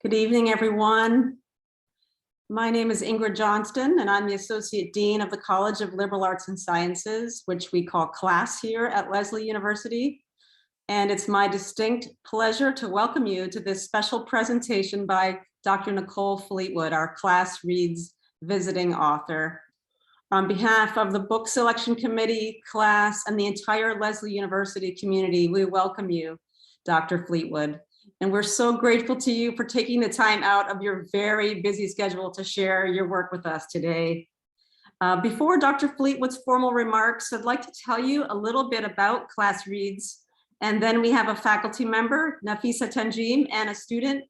Good evening, everyone. My name is Ingrid Johnston, and I'm the Associate Dean of the College of Liberal Arts and Sciences, which we call CLAS here at Lesley University. And it's my distinct pleasure to welcome you to this special presentation by Dr. Nicole Fleetwood, our CLAS Reads visiting author. On behalf of the Book Selection Committee, CLAS, and the entire Lesley University community, we welcome you, Dr. Fleetwood. And we're so grateful to you for taking the time out of your very busy schedule to share your work with us today. Before Dr. Fleetwood's formal remarks, I'd like to tell you a little bit about CLAS Reads. And then we have a faculty member, Nafisa Tanjim, and a student,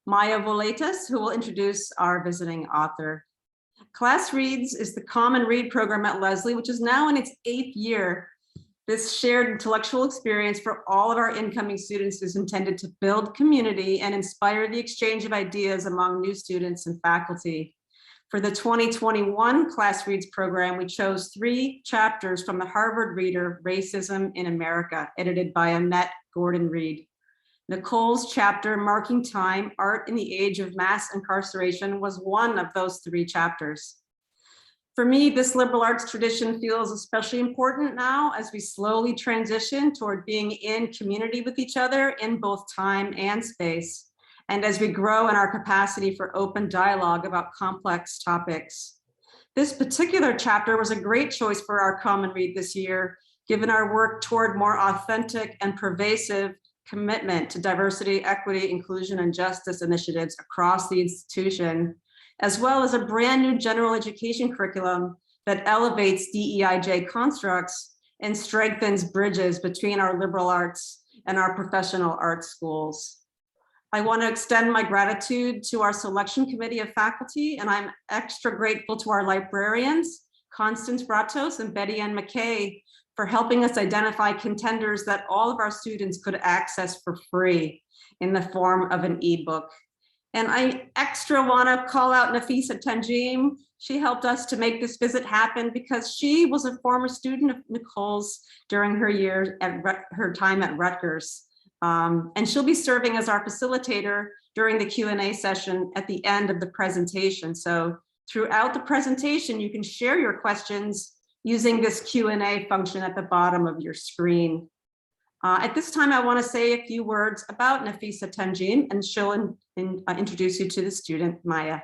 Maya Voletas, who will introduce our visiting author. CLAS Reads is the common read program at Lesley, which is now in its 8th year. This shared intellectual experience for all of our incoming students is intended to build community and inspire the exchange of ideas among new students and faculty. For the 2021 CLAS Reads program, we chose 3 chapters from the Harvard reader, Racism in America, edited by Annette Gordon-Reed. Nicole's chapter, Marking Time, Art in the Age of Mass Incarceration, was one of those 3 chapters. For me, this liberal arts tradition feels especially important now as we slowly transition toward being in community with each other in both time and space, and as we grow in our capacity for open dialogue about complex topics. This particular chapter was a great choice for our common read this year, given our work toward more authentic and pervasive commitment to diversity, equity, inclusion, and justice initiatives across the institution, as well as a brand new general education curriculum that elevates DEIJ constructs and strengthens bridges between our liberal arts and our professional arts schools. I want to extend my gratitude to our selection committee of faculty, and I'm extra grateful to our librarians, Constance Bratos and Betty Ann McKay, for helping us identify contenders that all of our students could access for free in the form of an ebook. And I extra want to call out Nafisa Tanjim. She helped us to make this visit happen because she was a former student of Nicole's during her years at her time at Rutgers. And she'll be serving as our facilitator during the Q&A session at the end of the presentation. So throughout the presentation, you can share your questions using this Q&A function at the bottom of your screen. At this time, I want to say a few words about Nafisa Tanjim, and she'll introduce you to the student, Maya.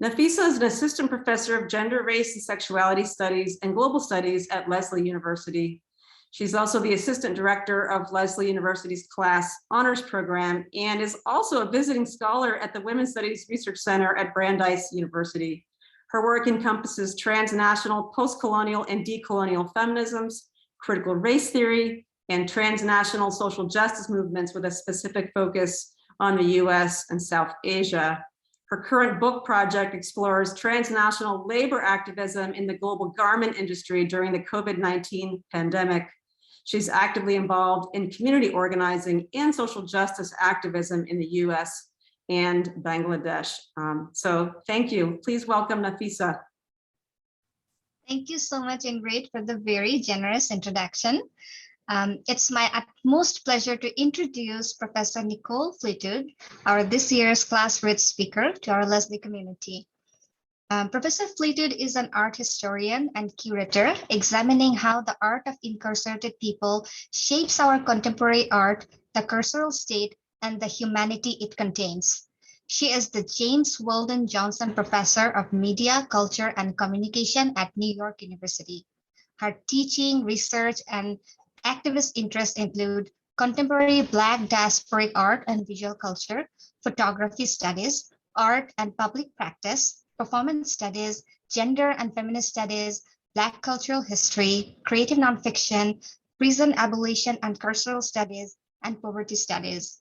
Nafisa is an assistant professor of gender, race, and sexuality studies and global studies at Lesley University. She's also the assistant director of Lesley University's CLAS Honors Program and is also a visiting scholar at the Women's Studies Research Center at Brandeis University. Her work encompasses transnational, post-colonial, and decolonial feminisms, critical race theory, and transnational social justice movements with a specific focus on the US and South Asia. Her current book project explores transnational labor activism in the global garment industry during the COVID-19 pandemic. She's actively involved in community organizing and social justice activism in the US and Bangladesh. So thank you. Please welcome Nafisa. Thank you so much, Ingrid, for the very generous introduction. It's my utmost pleasure to introduce Professor Nicole Fleetwood, our this year's CLAS Reads speaker, to our Lesley community. Professor Fleetwood is an art historian and curator, examining how the art of incarcerated people shapes our contemporary art, the carceral state, and the humanity it contains. She is the James Weldon Johnson Professor of Media, Culture, and Communication at New York University. Her teaching, research, and activist interests include contemporary Black diasporic art and visual culture, photography studies, art and public practice, performance studies, gender and feminist studies, Black cultural history, creative nonfiction, prison abolition and carceral studies, and poverty studies.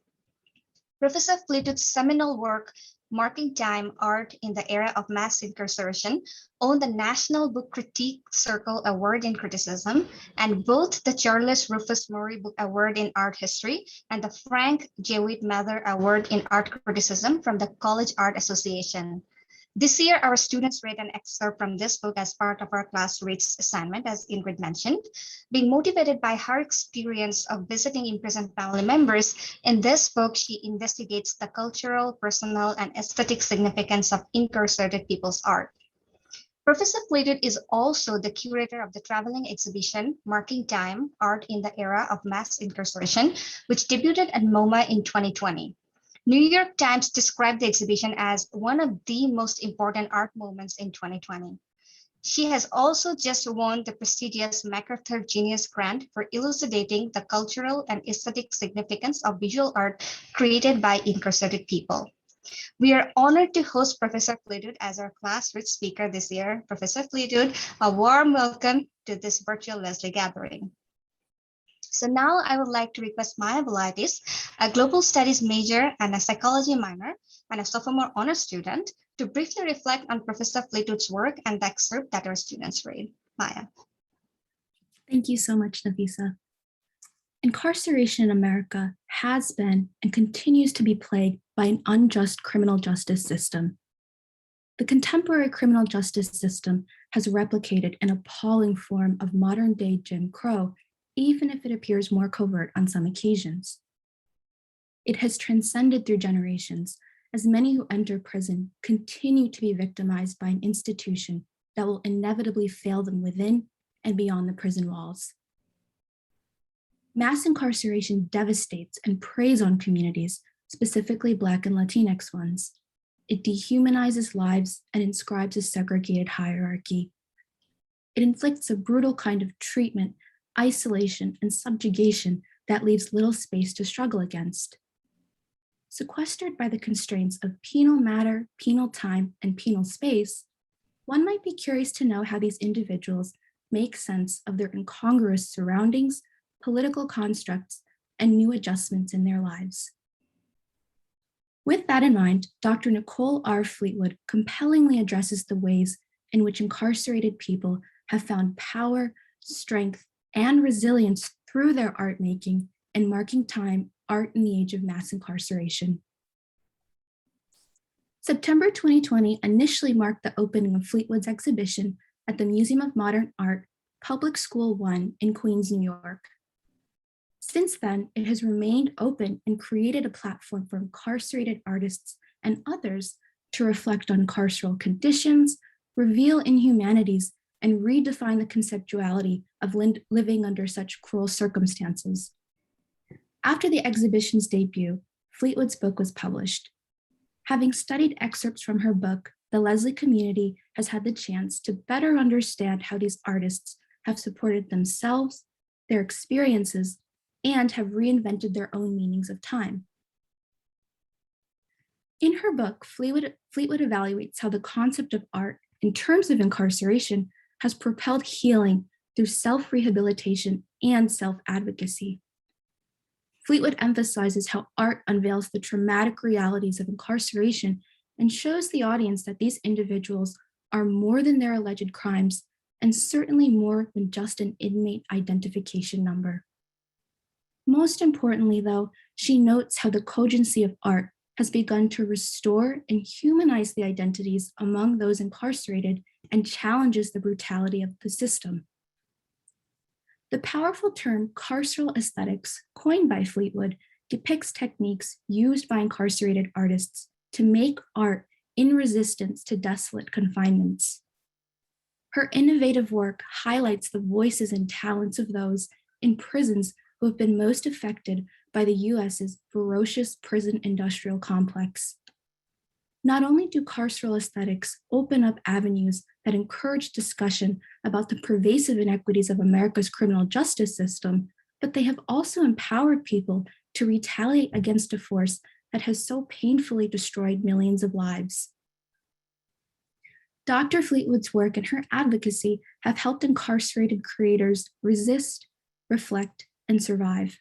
Professor Fleetwood's seminal work, Marking Time, Art in the Era of Mass Incarceration, won the National Book Critique Circle Award in Criticism, and both the Charles Rufus Murray Book Award in Art History and the Frank Jewett Mather Award in Art Criticism from the College Art Association. This year, our students read an excerpt from this book as part of our CLAS Reads assignment, as Ingrid mentioned. Being motivated by her experience of visiting imprisoned family members, in this book, she investigates the cultural, personal, and aesthetic significance of incarcerated people's art. Professor Fleetwood is also the curator of the traveling exhibition, Marking Time, Art in the Era of Mass Incarceration, which debuted at MoMA in 2020. New York Times described the exhibition as one of the most important art moments in 2020. She has also just won the prestigious MacArthur Genius Grant for elucidating the cultural and aesthetic significance of visual art created by incarcerated people. We are honored to host Professor Fleetwood as our CLAS Reads speaker this year. Professor Fleetwood, a warm welcome to this virtual Leslie gathering. So now I would like to request Maya Velitis, a global studies major and a psychology minor and a sophomore honor student, to briefly reflect on Professor Fleetwood's work and the excerpt that our students read. Maya. Thank you so much, Nafisa. Incarceration in America has been and continues to be plagued by an unjust criminal justice system. The contemporary criminal justice system has replicated an appalling form of modern-day Jim Crow, even if it appears more covert on some occasions. It has transcended through generations, as many who enter prison continue to be victimized by an institution that will inevitably fail them within and beyond the prison walls. Mass incarceration devastates and preys on communities, specifically Black and Latinx ones. It dehumanizes lives and inscribes a segregated hierarchy. It inflicts a brutal kind of treatment, isolation, and subjugation that leaves little space to struggle against. Sequestered by the constraints of penal matter, penal time, and penal space, one might be curious to know how these individuals make sense of their incongruous surroundings, political constructs, and new adjustments in their lives. With that in mind, Dr. Nicole R. Fleetwood compellingly addresses the ways in which incarcerated people have found power, strength, and resilience through their art making and Marking Time, Art in the Age of Mass Incarceration. September 2020 initially marked the opening of Fleetwood's exhibition at the Museum of Modern Art, Public School 1 in Queens, New York. Since then, it has remained open and created a platform for incarcerated artists and others to reflect on carceral conditions, reveal inhumanities, and redefine the conceptuality of living under such cruel circumstances. After the exhibition's debut, Fleetwood's book was published. Having studied excerpts from her book, the Leslie community has had the chance to better understand how these artists have supported themselves, their experiences, and have reinvented their own meanings of time. In her book, Fleetwood evaluates how the concept of art in terms of incarceration has propelled healing through self-rehabilitation and self-advocacy. Fleetwood emphasizes how art unveils the traumatic realities of incarceration and shows the audience that these individuals are more than their alleged crimes and certainly more than just an inmate identification number. Most importantly, though, she notes how the cogency of art has begun to restore and humanize the identities among those incarcerated and challenges the brutality of the system. The powerful term carceral aesthetics, coined by Fleetwood, depicts techniques used by incarcerated artists to make art in resistance to desolate confinements. Her innovative work highlights the voices and talents of those in prisons who have been most affected by the US's ferocious prison industrial complex. Not only do carceral aesthetics open up avenues that encourage discussion about the pervasive inequities of America's criminal justice system, but they have also empowered people to retaliate against a force that has so painfully destroyed millions of lives. Dr. Fleetwood's work and her advocacy have helped incarcerated creators resist, reflect, and survive.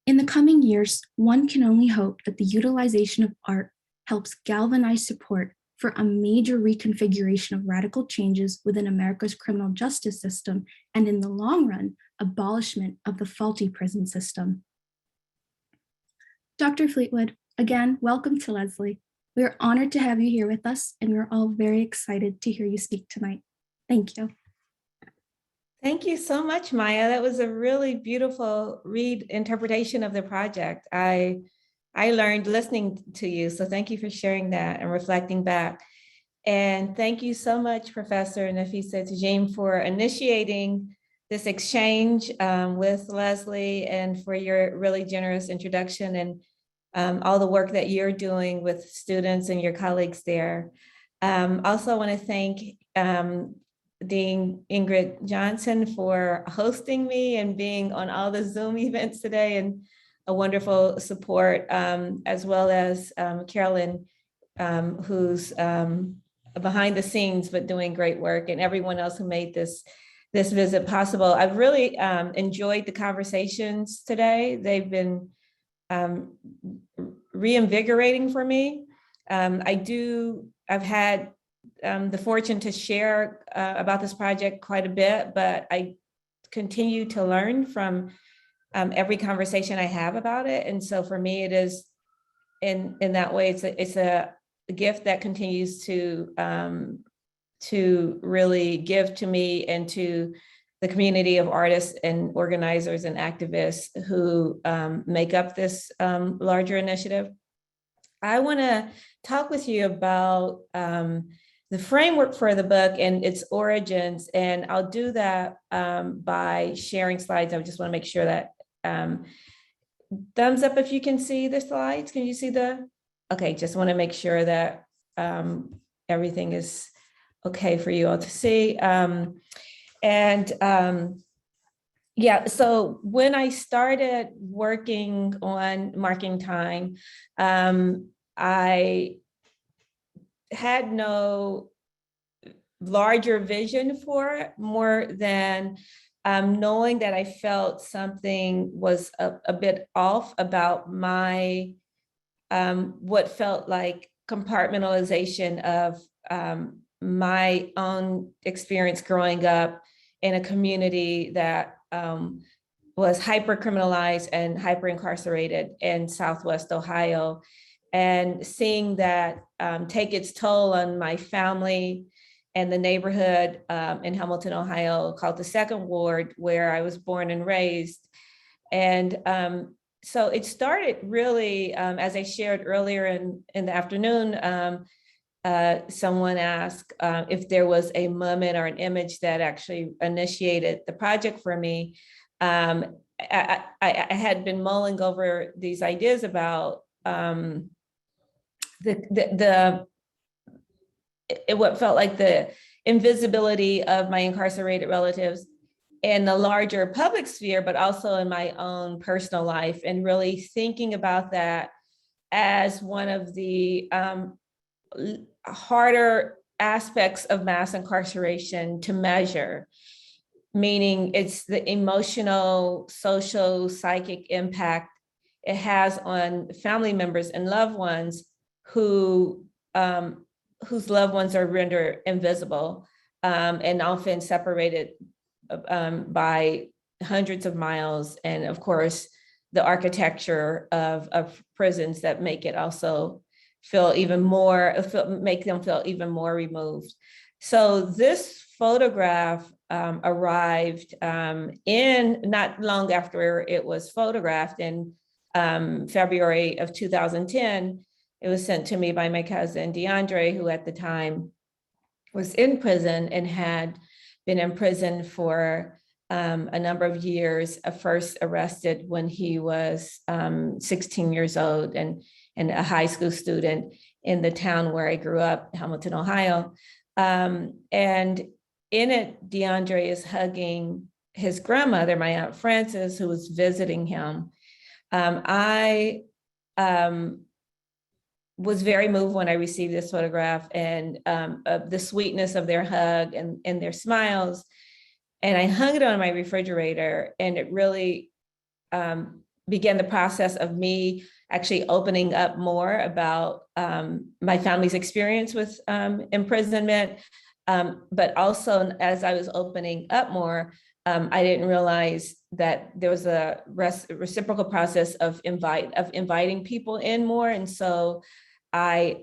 In the coming years, one can only hope that the utilization of art helps galvanize support for a major reconfiguration of radical changes within America's criminal justice system, and in the long run, abolishment of the faulty prison system. Dr. Fleetwood, again, welcome to Leslie. We are honored to have you here with us, and we're all very excited to hear you speak tonight. Thank you. Thank you so much, Maya. That was a really beautiful read interpretation of the project. I learned listening to you, so thank you for sharing that and reflecting back. And thank you so much, Professor Nafisa Tajim, for initiating this exchange with Leslie and for your really generous introduction and all the work that you're doing with students and your colleagues there. Also, I want to thank Dean Ingrid Johnson for hosting me and being on all the Zoom events today, and a wonderful support, as well as Carolyn, who's behind the scenes but doing great work, and everyone else who made this visit possible. I've really enjoyed the conversations today. They've been reinvigorating for me. I've had the fortune to share about this project quite a bit, but I continue to learn from every conversation I have about it. And so for me, it is in that way, it's a gift that continues to really give to me and to the community of artists and organizers and activists who make up this larger initiative. I want to talk with you about the framework for the book and its origins, and I'll do that by sharing slides. I just want to make sure that thumbs up if you can see the slides. Can you see okay, just want to make sure that everything is okay for you all to see. Yeah, so when I started working on Marking Time, I had no larger vision for it, more than knowing that I felt something was a bit off about my, what felt like compartmentalization of my own experience growing up in a community that was hyper-criminalized and hyper-incarcerated in Southwest Ohio, and seeing that take its toll on my family and the neighborhood in Hamilton, Ohio, called the Second Ward, where I was born and raised. And so it started really, as I shared earlier in the afternoon, someone asked if there was a moment or an image that actually initiated the project for me. I had been mulling over these ideas about what felt like the invisibility of my incarcerated relatives in the larger public sphere, but also in my own personal life, and really thinking about that as one of the harder aspects of mass incarceration to measure, meaning it's the emotional, social, psychic impact it has on family members and loved ones who whose loved ones are rendered invisible and often separated by hundreds of miles, and of course the architecture of prisons that make it also feel even more, make them feel even more removed. So this photograph arrived in not long after it was photographed in February of 2010. It was sent to me by my cousin DeAndre, who at the time was in prison and had been in prison for a number of years, first arrested when he was 16 years old and a high school student in the town where I grew up, Hamilton, Ohio. And in it, DeAndre is hugging his grandmother, my Aunt Frances, who was visiting him. I was very moved when I received this photograph, and the sweetness of their hug and their smiles. And I hung it on my refrigerator, and it really began the process of me actually opening up more about my family's experience with imprisonment. But also, as I was opening up more, I didn't realize that there was a reciprocal process of inviting people in more. And so I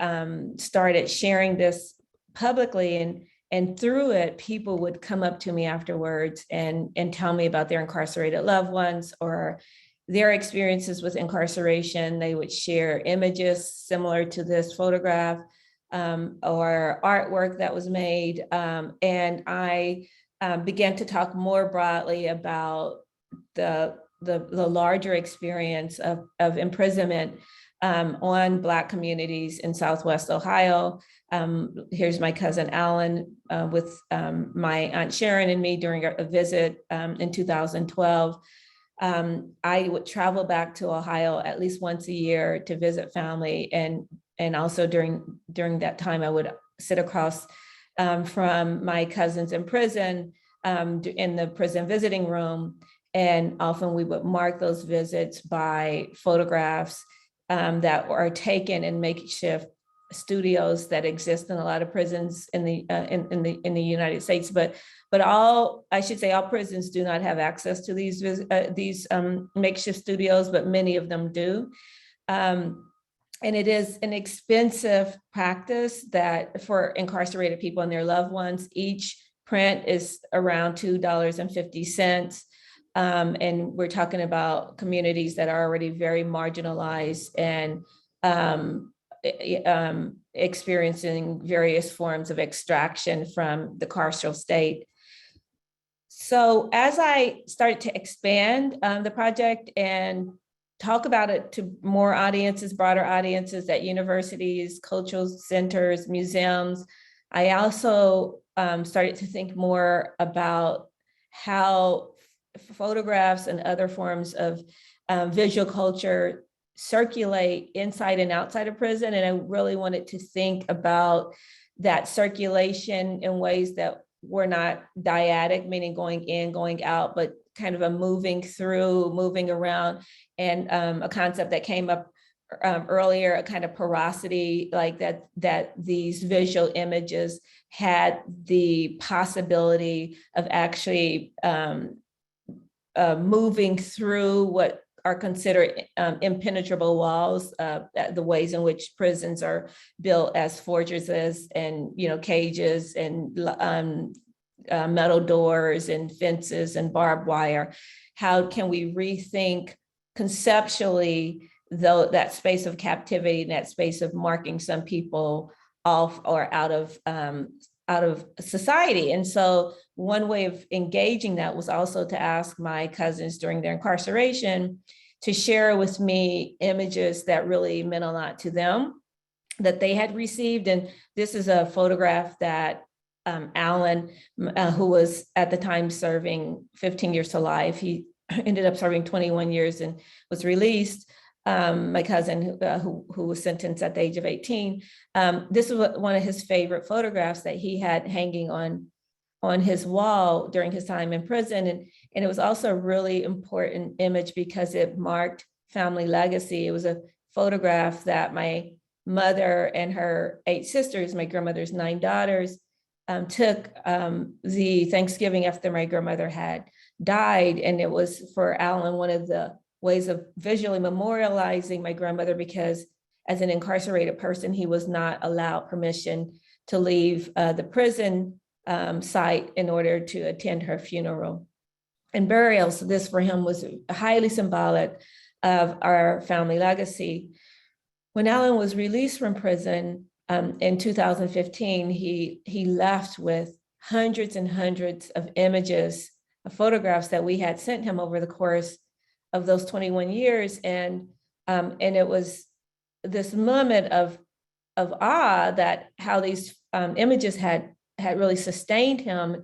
started sharing this publicly, and through it, people would come up to me afterwards and tell me about their incarcerated loved ones or their experiences with incarceration. They would share images similar to this photograph or artwork that was made. And I began to talk more broadly about the larger experience of imprisonment on Black communities in Southwest Ohio. Here's my cousin Alan with my Aunt Sharon and me during a visit in 2012. I would travel back to Ohio at least once a year to visit family, and also during that time, I would sit across from my cousins in prison in the prison visiting room, and often we would mark those visits by photographs that are taken in makeshift studios that exist in a lot of prisons in the United States, but all prisons do not have access to these makeshift studios, but many of them do. And it is an expensive practice that for incarcerated people and their loved ones. Each print is around $2.50. And we're talking about communities that are already very marginalized and experiencing various forms of extraction from the carceral state. So as I started to expand the project and talk about it to more audiences, broader audiences at universities, cultural centers, museums, I also started to think more about how photographs and other forms of visual culture circulate inside and outside of prison. And I really wanted to think about that circulation in ways that were not dyadic, meaning going in, going out, but kind of a moving through, moving around, and a concept that came up earlier, a kind of porosity, like that these visual images had the possibility of actually moving through what are considered impenetrable walls, the ways in which prisons are built as fortresses and cages and metal doors and fences and barbed wire. How can we rethink conceptually that space of captivity and that space of marking some people off or out of society? And so one way of engaging that was also to ask my cousins during their incarceration to share with me images that really meant a lot to them that they had received. And this is a photograph that Alan, who was at the time serving 15 years to life, he ended up serving 21 years and was released. My cousin who was sentenced at the age of 18. This was one of his favorite photographs that he had hanging on his wall during his time in prison. And it was also a really important image because it marked family legacy. It was a photograph that my mother and her 8 sisters, my grandmother's 9 daughters, took the Thanksgiving after my grandmother had died. And it was for Alan one of the ways of visually memorializing my grandmother, because as an incarcerated person, he was not allowed permission to leave the prison site in order to attend her funeral and burial. So this for him was highly symbolic of our family legacy. When Alan was released from prison in 2015, he left with hundreds and hundreds of images, of photographs that we had sent him over the course of those 21 years. And it was this moment of awe that how these images had really sustained him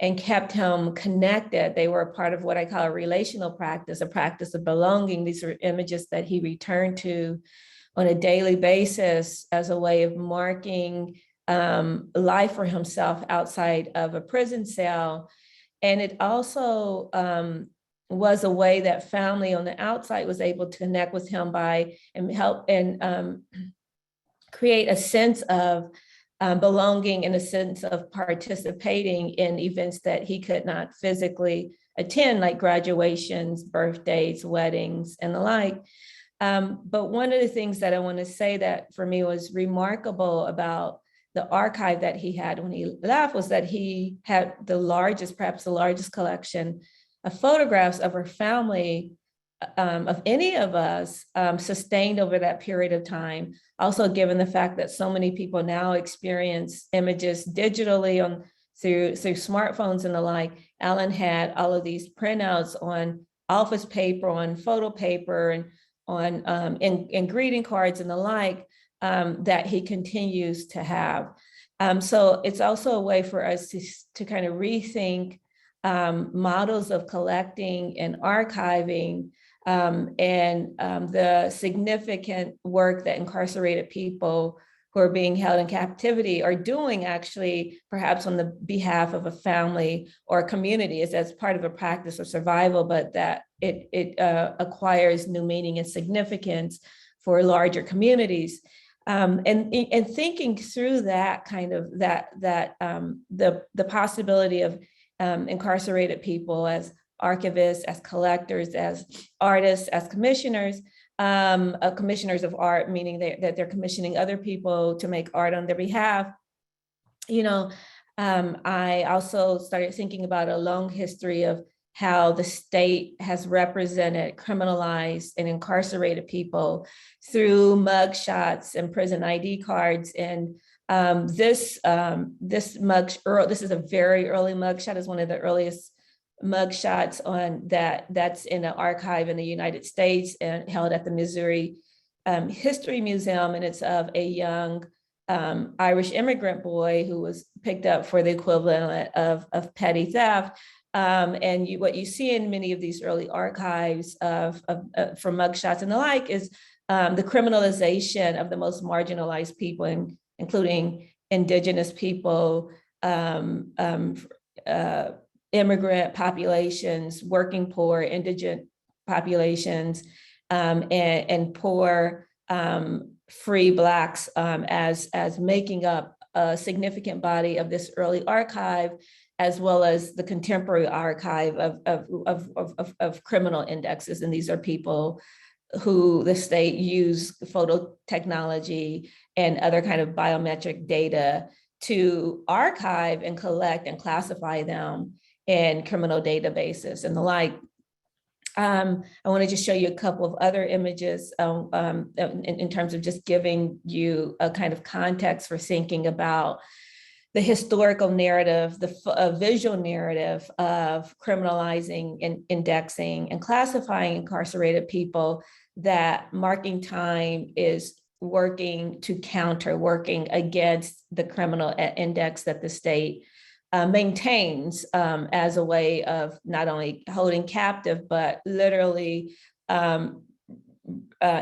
and kept him connected. They were a part of what I call a relational practice, a practice of belonging. These are images that he returned to on a daily basis as a way of marking life for himself outside of a prison cell. And it also was a way that family on the outside was able to connect with him by and help and create a sense of belonging and a sense of participating in events that he could not physically attend, like graduations, birthdays, weddings, and the like. But one of the things that I want to say that for me was remarkable about the archive that he had when he left was that he had the largest, perhaps the largest collection of photographs of her family, of any of us, sustained over that period of time. Also, given the fact that so many people now experience images digitally through smartphones and the like, Alan had all of these printouts on office paper, on photo paper, and on in greeting cards and the like, that he continues to have. So it's also a way for us to kind of rethink models of collecting and archiving, and the significant work that incarcerated people who are being held in captivity are doing, actually, perhaps on the behalf of a family or a community, as part of a practice of survival, but that it acquires new meaning and significance for larger communities. And thinking through that kind of the possibility of incarcerated people as archivists, as collectors, as artists, as commissioners, commissioners of art, meaning that they're commissioning other people to make art on their behalf. I also started thinking about a long history of how the state has represented criminalized and incarcerated people through mugshots and prison ID cards. And this is a very early mugshot. It's one of the earliest mugshots that's in an archive in the United States and held at the Missouri History Museum. And it's of a young Irish immigrant boy who was picked up for the equivalent of petty theft. And what you see in many of these early archives from mugshots and the like is the criminalization of the most marginalized people, including Indigenous people, immigrant populations, working poor, indigent populations, and poor free Blacks as making up a significant body of this early archive, as well as the contemporary archive of criminal indexes. And these are people who the state use photo technology and other kind of biometric data to archive and collect and classify them in criminal databases and the like. I want to just show you a couple of other images in terms of just giving you a kind of context for thinking about the historical narrative, the visual narrative of criminalizing and indexing and classifying incarcerated people, that Marking Time is working to counter, working against the criminal index that the state maintains as a way of not only holding captive, but literally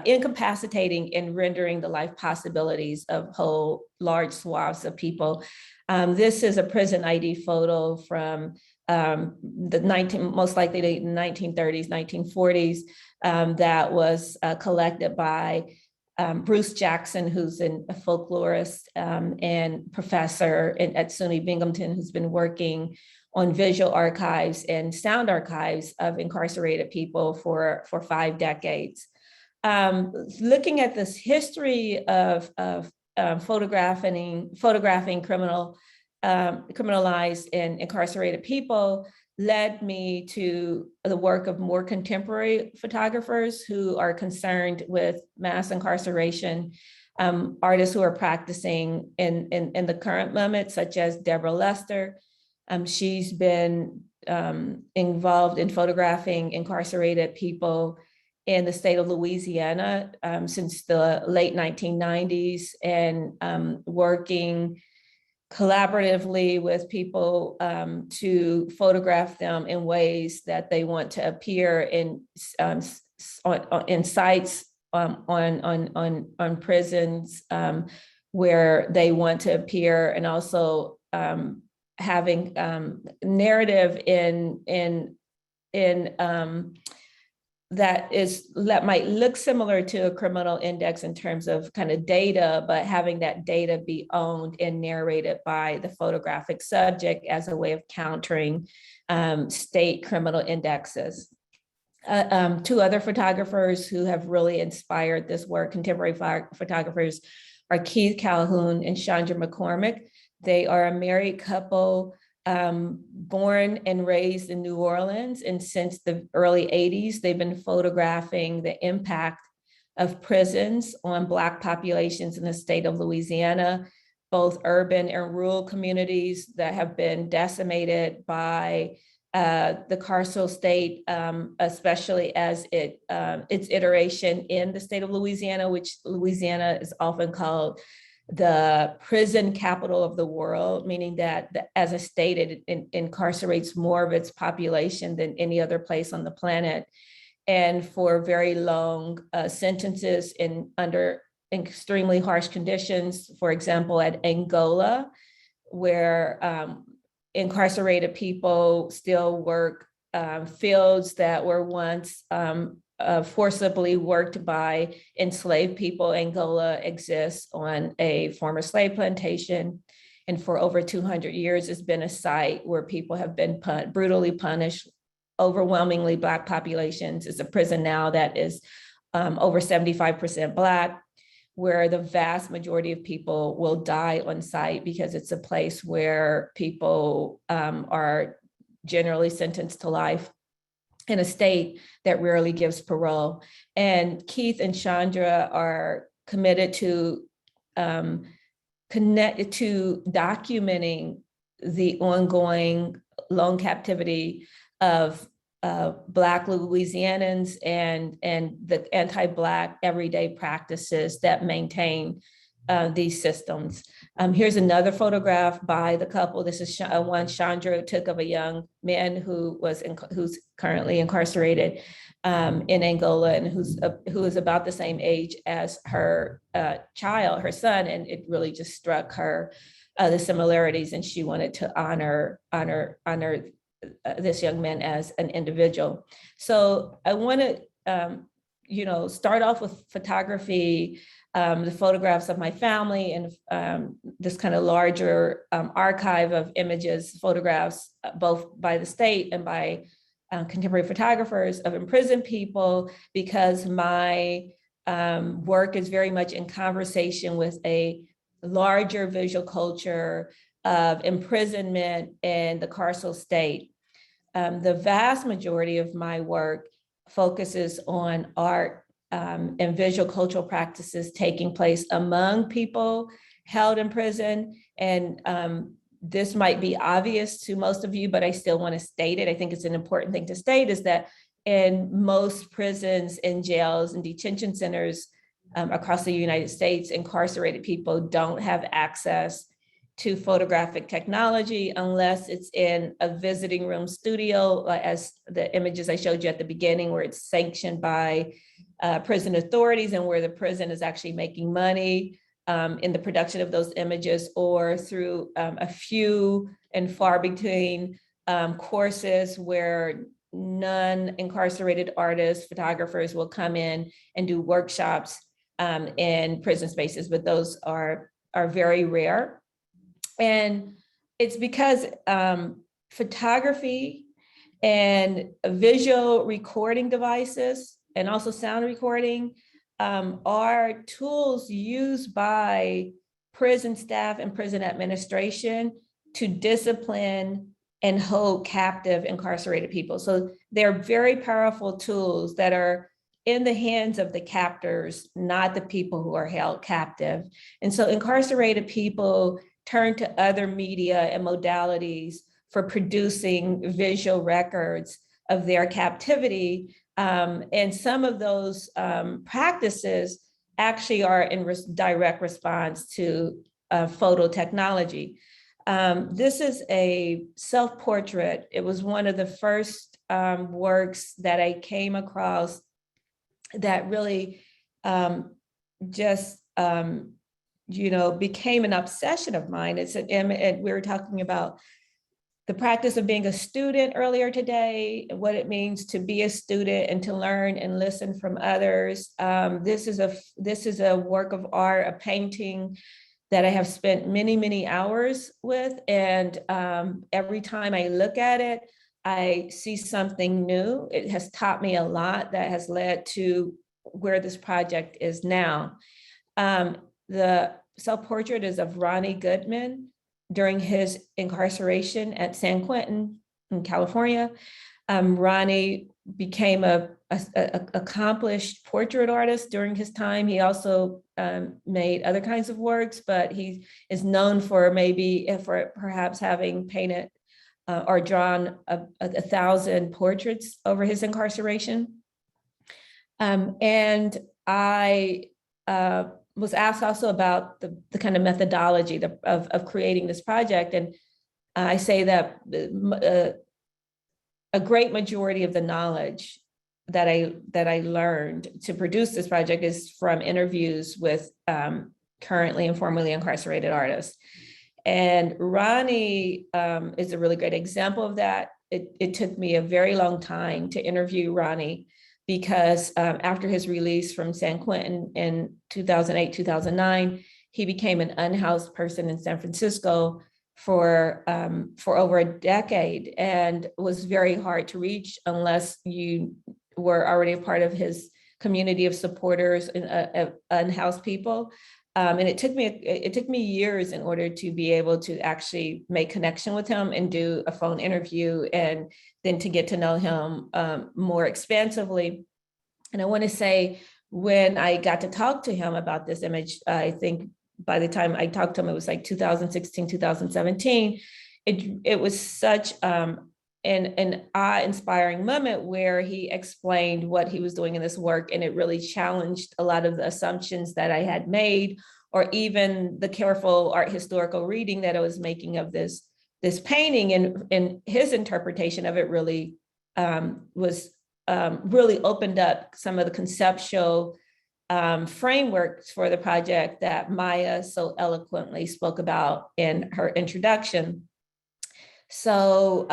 incapacitating and rendering the life possibilities of whole large swaths of people. This is a prison ID photo from most likely the 1930s, 1940s, that was collected by Bruce Jackson, who's a folklorist and professor at SUNY Binghamton, who's been working on visual archives and sound archives of incarcerated people for 5 decades. Looking at this history of photographing criminalized and incarcerated people led me to the work of more contemporary photographers who are concerned with mass incarceration, artists who are practicing in the current moment, such as Deborah Lester. She's been involved in photographing incarcerated people in the state of Louisiana since the late 1990s, and working collaboratively with people to photograph them in ways that they want to appear in sites on prisons where they want to appear, and also having narrative in that might look similar to a criminal index in terms of kind of data, but having that data be owned and narrated by the photographic subject as a way of countering state criminal indexes. Two other photographers who have really inspired this work, contemporary photographers, are Keith Calhoun and Chandra McCormick. They are a married couple born and raised in New Orleans. And since the early 80s, they've been photographing the impact of prisons on Black populations in the state of Louisiana, both urban and rural communities that have been decimated by the carceral state, especially as its iteration in the state of Louisiana, which Louisiana is often called the prison capital of the world, meaning that as a state, it incarcerates more of its population than any other place on the planet. And for very long sentences under extremely harsh conditions, for example, at Angola, where incarcerated people still work fields that were once forcibly worked by enslaved people. Angola exists on a former slave plantation, and for over 200 years, it's been a site where people have been brutally punished, overwhelmingly Black populations. It's a prison now that is over 75% Black, where the vast majority of people will die on site because it's a place where people are generally sentenced to life in a state that rarely gives parole. And Keith and Chandra are committed to documenting the ongoing long captivity of Black Louisianans and the anti-Black everyday practices that maintain these systems. Here's another photograph by the couple. This is one Chandra took of a young man who's currently incarcerated in Angola, and who is about the same age as her child, her son, and it really just struck her the similarities, and she wanted to honor this young man as an individual. So I want to, start off with photography, the photographs of my family, and this kind of larger archive of images, photographs, both by the state and by contemporary photographers of imprisoned people, because my work is very much in conversation with a larger visual culture of imprisonment in the carceral state. The vast majority of my work focuses on art and visual cultural practices taking place among people held in prison. And this might be obvious to most of you, but I still want to state it. I think it's an important thing to state, is that in most prisons and jails and detention centers across the United States, incarcerated people don't have access to photographic technology unless it's in a visiting room studio, as the images I showed you at the beginning, where it's sanctioned by prison authorities and where the prison is actually making money in the production of those images, or through a few and far between courses where non-incarcerated artists, photographers will come in and do workshops in prison spaces, but those are very rare. And it's because photography and visual recording devices and also sound recording are tools used by prison staff and prison administration to discipline and hold captive incarcerated people. So they're very powerful tools that are in the hands of the captors, not the people who are held captive. And so incarcerated people turn to other media and modalities for producing visual records of their captivity. And some of those practices actually are in direct response to photo technology. This is a self-portrait. It was one of the first works that I came across that really became an obsession of mine. It's an image. We were talking about the practice of being a student earlier today, what it means to be a student and to learn and listen from others. This is a work of art, a painting that I have spent many, many hours with. And every time I look at it, I see something new. It has taught me a lot that has led to where this project is now. The self-portrait is of Ronnie Goodman during his incarceration at San Quentin in California. Ronnie became a accomplished portrait artist during his time. He also made other kinds of works, but he is known for perhaps having painted or drawn 1,000 portraits over his incarceration. And I was asked also about the kind of methodology of creating this project. And I say that a great majority of the knowledge that I learned to produce this project is from interviews with currently and formerly incarcerated artists. And Ronnie is a really great example of that. It took me a very long time to interview Ronnie because after his release from San Quentin in 2008, 2009, he became an unhoused person in San Francisco for over a decade, and was very hard to reach unless you were already a part of his community of supporters and unhoused people. And it took me years in order to be able to actually make connection with him and do a phone interview, and then to get to know him more expansively. And I want to say, when I got to talk to him about this image, I think by the time I talked to him, it was like 2016, 2017. It was such an awe-inspiring moment where he explained what he was doing in this work, and it really challenged a lot of the assumptions that I had made, or even the careful art historical reading that I was making of this painting. And his interpretation of it really really opened up some of the conceptual frameworks for the project that Maya so eloquently spoke about in her introduction. So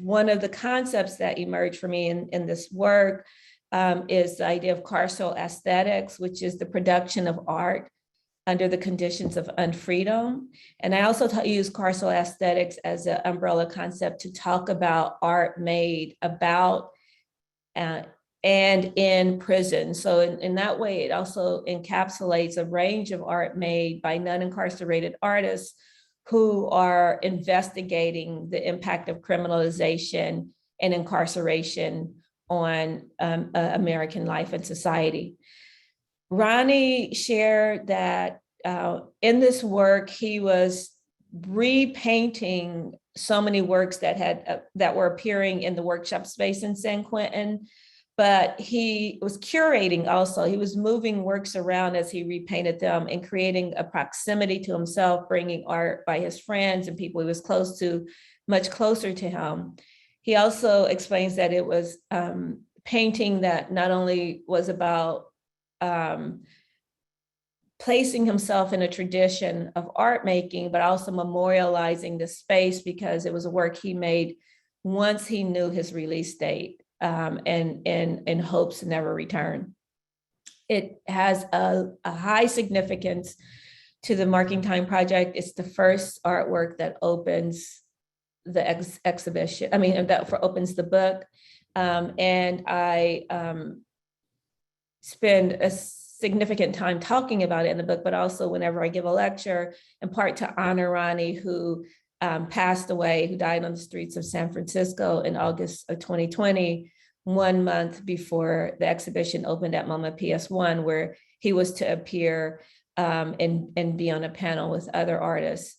one of the concepts that emerged for me in this work is the idea of carceral aesthetics, which is the production of art under the conditions of unfreedom. And I also use carceral aesthetics as an umbrella concept to talk about art made about and in prison. So in that way, it also encapsulates a range of art made by non-incarcerated artists who are investigating the impact of criminalization and incarceration on American life and society. Ronnie shared that in this work, he was repainting so many works that were appearing in the workshop space in San Quentin, but he was curating also. He was moving works around as he repainted them and creating a proximity to himself, bringing art by his friends and people he was close to, much closer to him. He also explains that it was painting that not only was about placing himself in a tradition of art making, but also memorializing the space, because it was a work he made once he knew his release date, and in hopes to never return. It has a high significance to the Marking Time project. It's the first artwork that opens the exhibition. I mean, that opens the book. And I spend a significant time talking about it in the book, but also whenever I give a lecture, in part to honor Ronnie, who passed away, who died on the streets of San Francisco in August of 2020, 1 month before the exhibition opened at MoMA PS1, where he was to appear and be on a panel with other artists.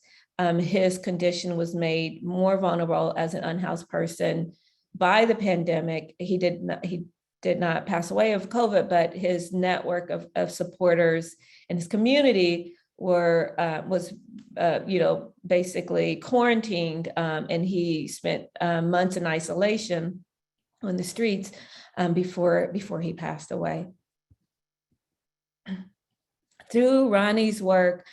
His condition was made more vulnerable as an unhoused person by the pandemic. He did not pass away of COVID, but his network of supporters and his community was basically quarantined, and he spent months in isolation on the streets before he passed away. Through Ronnie's work,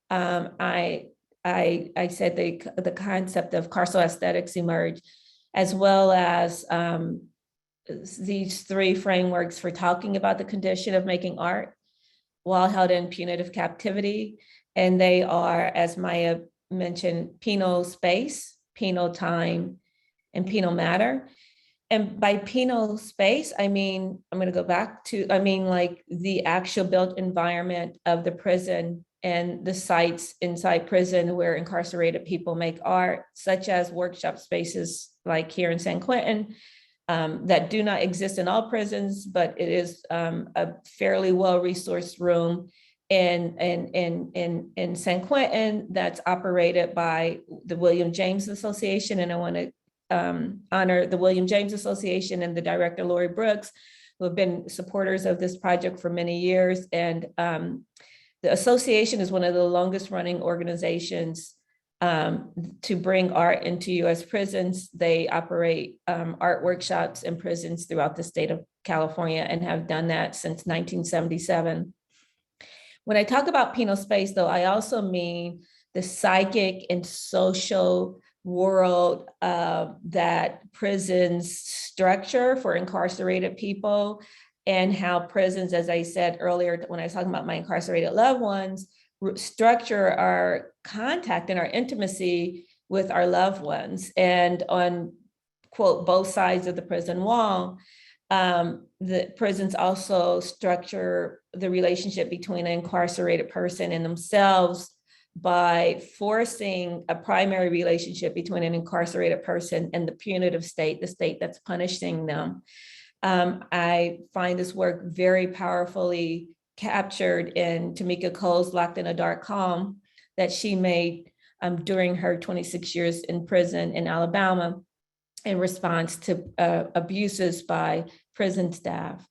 I said the concept of carceral aesthetics emerged, as well as these three frameworks for talking about the condition of making art while held in punitive captivity. And they are, as Maya mentioned, penal space, penal time, and penal matter. And by penal space, I mean, I'm going to go back to, I mean, like the actual built environment of the prison and the sites inside prison where incarcerated people make art, such as workshop spaces like here in San Quentin, that do not exist in all prisons, but it is a fairly well-resourced room in San Quentin that's operated by the William James Association. And I want to honor the William James Association and the director, Lori Brooks, who have been supporters of this project for many years. And the association is one of the longest running organizations to bring art into US prisons. They operate art workshops in prisons throughout the state of California and have done that since 1977. When I talk about penal space, though, I also mean the psychic and social world that prisons structure for incarcerated people, and how prisons, as I said earlier, when I was talking about my incarcerated loved ones, structure our contact and our intimacy with our loved ones. And on, quote, both sides of the prison wall, the prisons also structure the relationship between an incarcerated person and themselves by forcing a primary relationship between an incarcerated person and the punitive state, the state that's punishing them. I find this work very powerfully captured in Tamika Cole's Locked in a Dark Calm that she made during her 26 years in prison in Alabama in response to abuses by prison staff.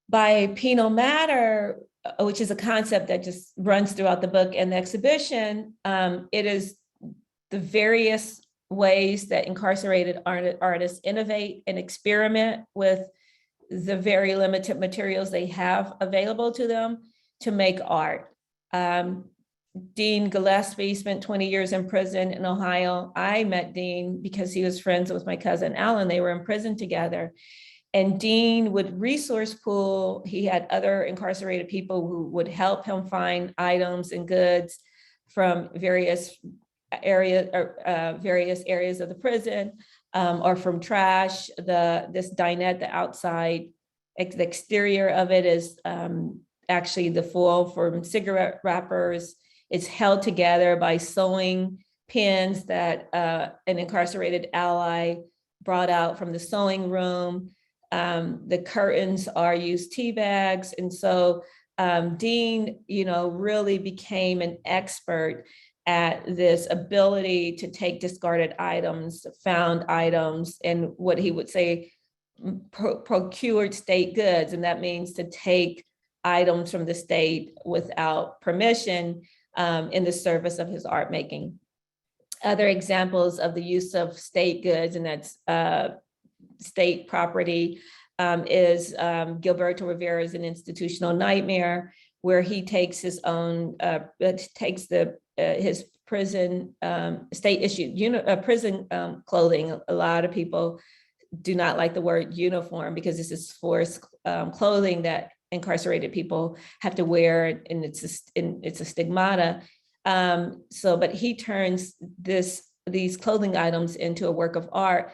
By penal matter, which is a concept that just runs throughout the book and the exhibition, it is the various ways that incarcerated artists innovate and experiment with the very limited materials they have available to them to make art. Dean Gillespie spent 20 years in prison in Ohio. I met Dean because he was friends with my cousin Alan. They were in prison together. And Dean would resource pool. He had other incarcerated people who would help him find items and goods from various areas of the prison, or from trash. This dinette, the outside, the exterior of it is actually the foil from cigarette wrappers. It's held together by sewing pins that an incarcerated ally brought out from the sewing room. The curtains are used tea bags. And so Dean, really became an expert at this ability to take discarded items, found items, and what he would say procured state goods. And that means to take items from the state without permission in the service of his art making. Other examples of the use of state goods, and that's state property, is Gilberto Rivera's An Institutional Nightmare, where he takes his own, his prison state issued prison clothing. A lot of people do not like the word uniform because this is forced clothing that incarcerated people have to wear, and it's a stigmata. But he turns these clothing items into a work of art,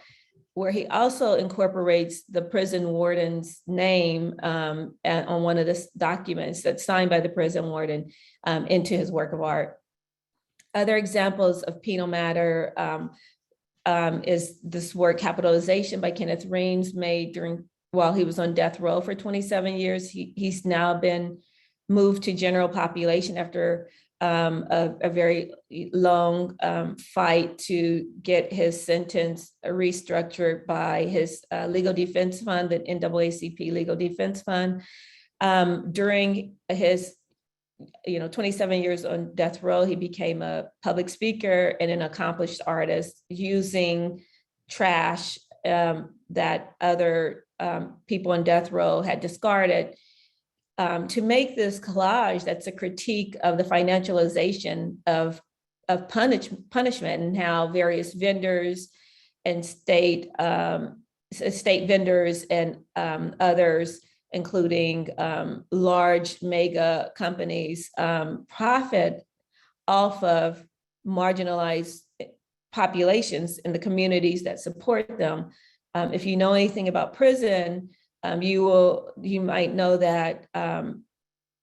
where he also incorporates the prison warden's name on one of the documents that's signed by the prison warden into his work of art. Other examples of penal matter is this work, Capitalization, by Kenneth Reams, made while he was on death row for 27 years. He's now been moved to general population after a very long fight to get his sentence restructured by his legal defense fund, the NAACP Legal Defense Fund. During his 27 years on death row, he became a public speaker and an accomplished artist using trash that other people on death row had discarded to make this collage that's a critique of the financialization of punishment, and how various vendors and state vendors and others, including large mega companies, profit off of marginalized populations in the communities that support them. If you know anything about prison, you might know that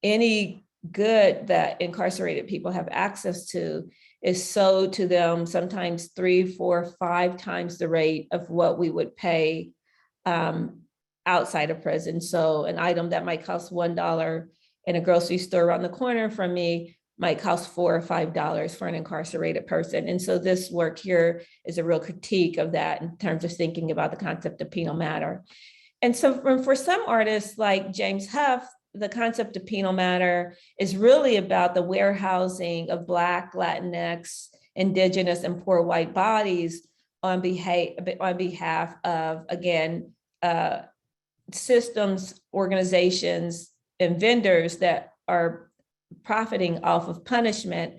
any good that incarcerated people have access to is sold to them sometimes 3, 4, 5 times the rate of what we would pay outside of prison. So an item that might cost $1 in a grocery store around the corner from me might cost $4 or $5 for an incarcerated person. And so this work here is a real critique of that in terms of thinking about the concept of penal matter. And so for some artists like James Huff, the concept of penal matter is really about the warehousing of Black, Latinx, Indigenous, and poor white bodies on behalf of, again, systems, organizations, and vendors that are profiting off of punishment.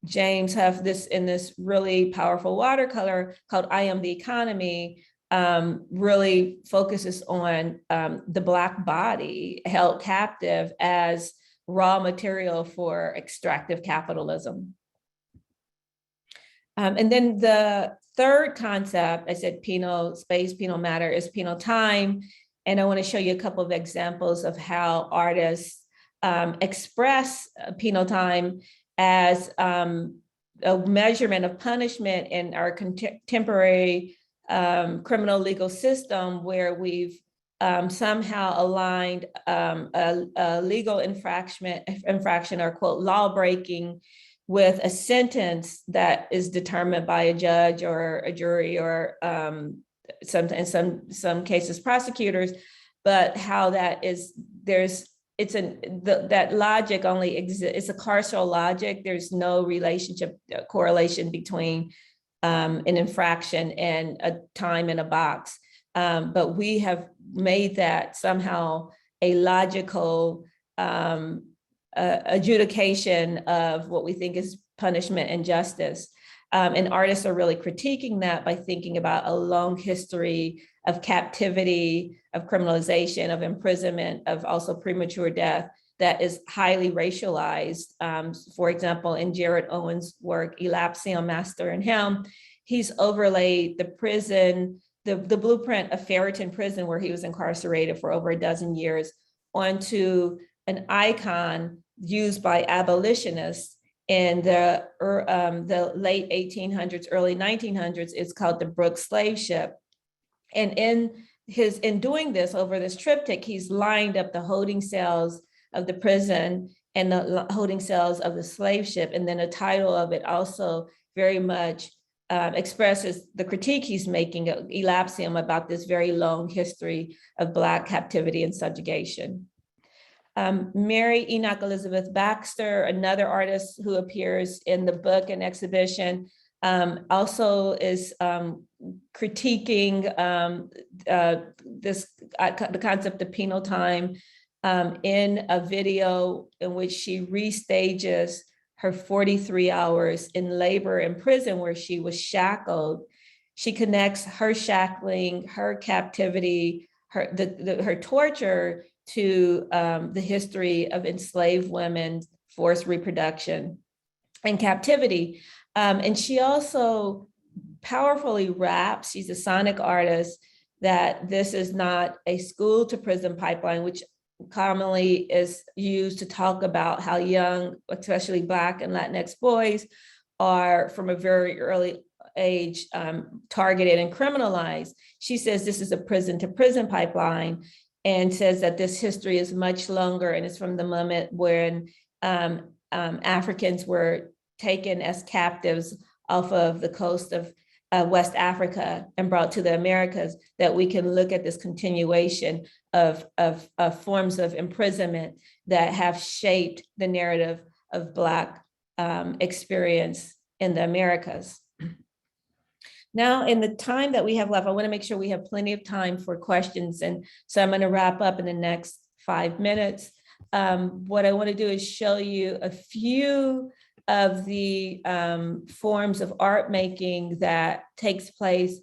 James Huff, in this really powerful watercolor called I Am the Economy, really focuses on the Black body held captive as raw material for extractive capitalism. And then the third concept, I said penal space, penal matter, is penal time. And I want to show you a couple of examples of how artists express penal time as a measurement of punishment in our contemporary criminal legal system, where we've somehow aligned a legal infraction or quote law breaking with a sentence that is determined by a judge or a jury or in some cases prosecutors, but how that is that logic only exists. It's a carceral logic. There's no relationship correlation between an infraction and a time in a box. But we have made that somehow a logical adjudication of what we think is punishment and justice. And artists are really critiquing that by thinking about a long history of captivity, of criminalization, of imprisonment, of also premature death that is highly racialized. For example, in Jared Owen's work, Elapsion, Master and Him, he's overlaid the prison, the blueprint of Ferreton Prison, where he was incarcerated for over a dozen years, onto an icon used by abolitionists in the late 1800s, early 1900s. It's called the Brooks slave ship. And in doing this, over this triptych, he's lined up the holding cells of the prison and the holding cells of the slave ship. And then the title of it also very much expresses the critique he's making of Elapsium about this very long history of Black captivity and subjugation. Mary Enoch Elizabeth Baxter, another artist who appears in the book and exhibition, also is critiquing the concept of penal time in a video in which she restages her 43 hours in labor in prison where she was shackled. She connects her shackling, her captivity, her torture to the history of enslaved women, forced reproduction, and captivity. And she also powerfully raps, she's a sonic artist, that this is not a school to prison pipeline, which commonly is used to talk about how young, especially Black and Latinx boys, are from a very early age targeted and criminalized. She says this is a prison to prison pipeline, and says that this history is much longer, and it's from the moment when Africans were taken as captives off of the coast of West Africa and brought to the Americas, that we can look at this continuation of forms of imprisonment that have shaped the narrative of Black experience in the Americas. Now, in the time that we have left, I want to make sure we have plenty of time for questions. And so I'm going to wrap up in the next 5 minutes. What I want to do is show you a few of the forms of art making that takes place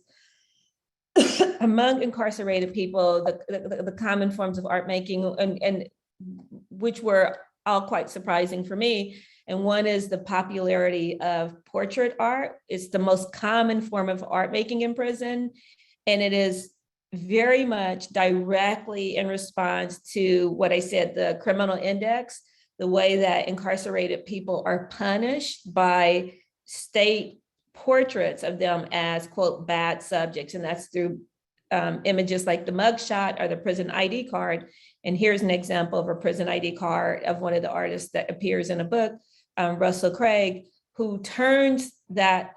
among incarcerated people, the common forms of art making, and which were all quite surprising for me. And one is the popularity of portrait art. It's the most common form of art making in prison. And it is very much directly in response to what I said, the criminal index, the way that incarcerated people are punished by state portraits of them as, quote, bad subjects. And that's through images like the mugshot or the prison ID card. And here's an example of a prison ID card of one of the artists that appears in a book, Russell Craig, who turns that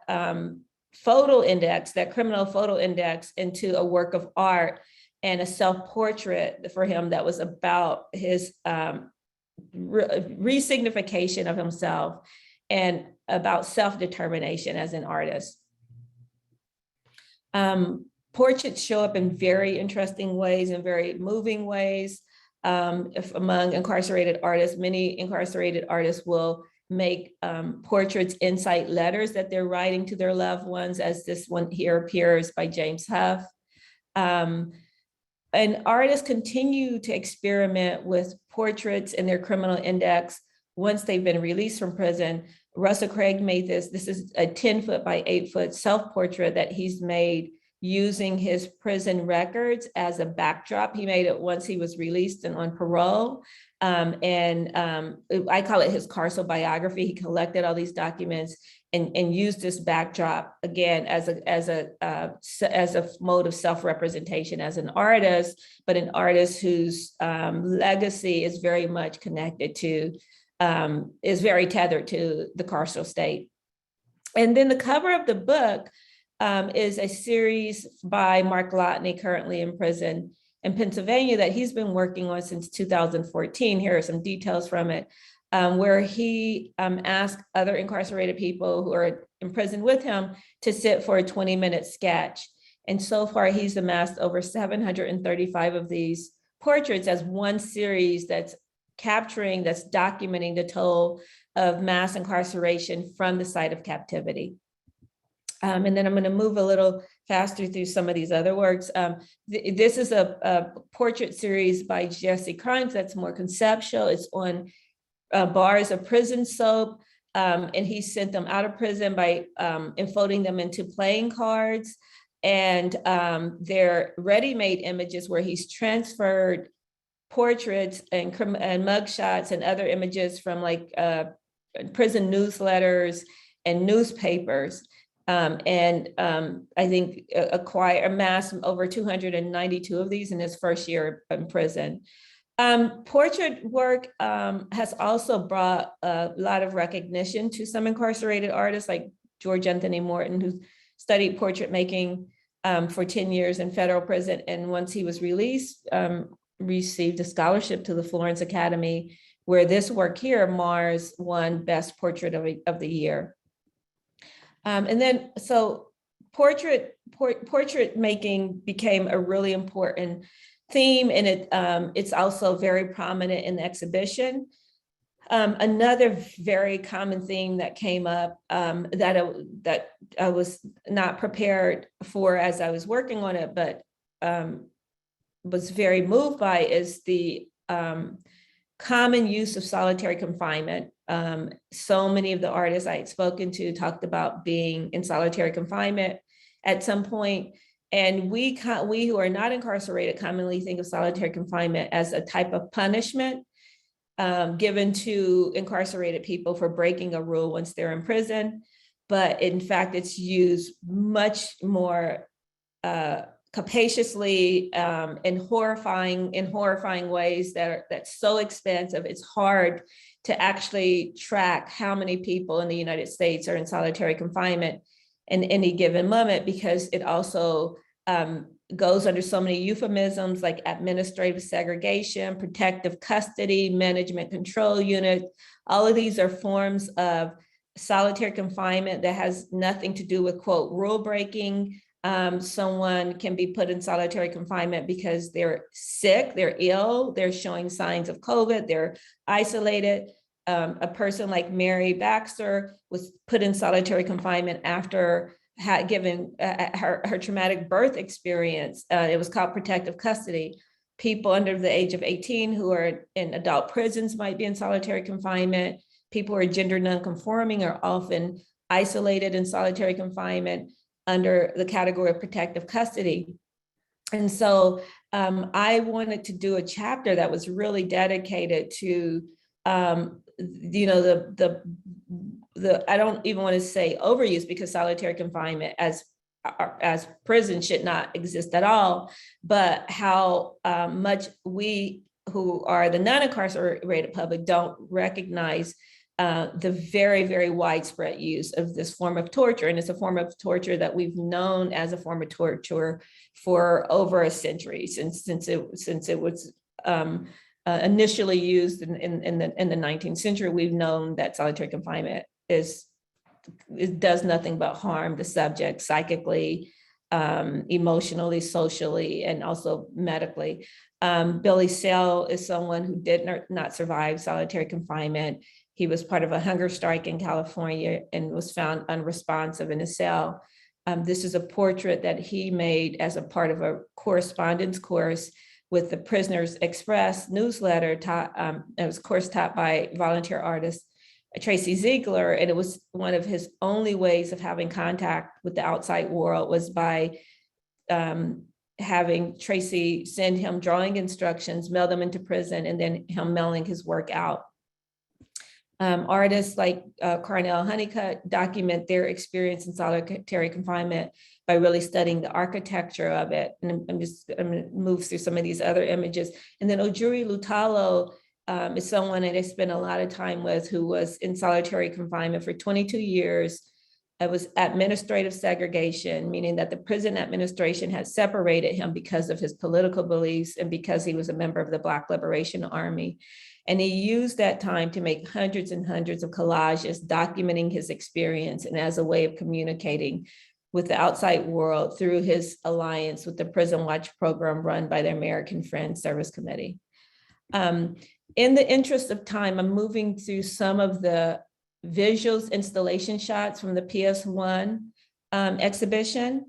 photo index, that criminal photo index, into a work of art and a self-portrait for him that was about his resignification of himself and about self-determination as an artist. Portraits show up in very interesting ways and very moving ways. If among incarcerated artists, many incarcerated artists will make portraits insight letters that they're writing to their loved ones, as this one here appears by James Huff. And artists continue to experiment with portraits in their criminal index once they've been released from prison. Russell Craig made this. This is a 10-foot by 8-foot self-portrait that he's made using his prison records as a backdrop. He made it once he was released and on parole. I call it his carceral biography. He collected all these documents and used this backdrop again as a mode of self-representation as an artist, but an artist whose legacy is very much connected to, is very tethered to the carceral state. And then the cover of the book is a series by Mark Lotney, currently in prison in Pennsylvania, that he's been working on since 2014. Here are some details from it, where he asked other incarcerated people who are in prison with him to sit for a 20-minute sketch. And so far, he's amassed over 735 of these portraits as one series that's capturing, that's documenting the toll of mass incarceration from the site of captivity. And then I'm going to move a little faster through some of these other works. This is a portrait series by Jesse Crimes that's more conceptual. It's on bars of prison soap, and he sent them out of prison by enfolding them into playing cards. And they're ready-made images where he's transferred portraits and mugshots and other images from like prison newsletters and newspapers. I think amassed over 292 of these in his first year in prison. Portrait work has also brought a lot of recognition to some incarcerated artists like George Anthony Morton, who studied portrait making for 10 years in federal prison. And once he was released, received a scholarship to the Florence Academy, where this work here, Mars, won Best Portrait of the Year. And then, so portrait making became a really important theme, and it's also very prominent in the exhibition. Another very common theme that came up that I was not prepared for as I was working on it, but was very moved by, is the common use of solitary confinement. So many of the artists I had spoken to talked about being in solitary confinement at some point. And we who are not incarcerated commonly think of solitary confinement as a type of punishment given to incarcerated people for breaking a rule once they're in prison. But in fact, it's used much more capaciously in horrifying ways that's so expansive. It's hard to actually track how many people in the United States are in solitary confinement in any given moment, because it also goes under so many euphemisms like administrative segregation, protective custody, management control unit. All of these are forms of solitary confinement that has nothing to do with, quote, rule breaking. Someone can be put in solitary confinement because they're sick, they're ill, they're showing signs of COVID, they're isolated. A person like Mary Baxter was put in solitary confinement after given her traumatic birth experience. It was called protective custody. People under the age of 18 who are in adult prisons might be in solitary confinement. people who are gender nonconforming are often isolated in solitary confinement under the category of protective custody. And so I wanted to do a chapter that was really dedicated to, you know, I don't even want to say overuse, because solitary confinement as prison should not exist at all, but how much we who are the non-incarcerated public don't recognize the very, very widespread use of this form of torture. And it's a form of torture that we've known as a form of torture for over a century, since it was initially used in the 19th century. We've known that solitary confinement it does nothing but harm the subject psychically, emotionally, socially, and also medically. Billy Sell is someone who did not survive solitary confinement. He was part of a hunger strike in California and was found unresponsive in a cell. This is a portrait that he made as a part of a correspondence course with the Prisoners Express newsletter. It was a course taught by volunteer artist Tracy Ziegler, and it was one of his only ways of having contact with the outside world was by having Tracy send him drawing instructions, mail them into prison, and then him mailing his work out. Artists like Carnell Honeycutt document their experience in solitary confinement by really studying the architecture of it. And I'm going to move through some of these other images. And then Ojuri Lutalo is someone that I spent a lot of time with, who was in solitary confinement for 22 years. It was administrative segregation, meaning that the prison administration had separated him because of his political beliefs and because he was a member of the Black Liberation Army. And he used that time to make hundreds and hundreds of collages documenting his experience and as a way of communicating with the outside world through his alliance with the Prison Watch program run by the American Friends Service Committee. In the interest of time, I'm moving through some of the visuals, installation shots from the PS1 exhibition.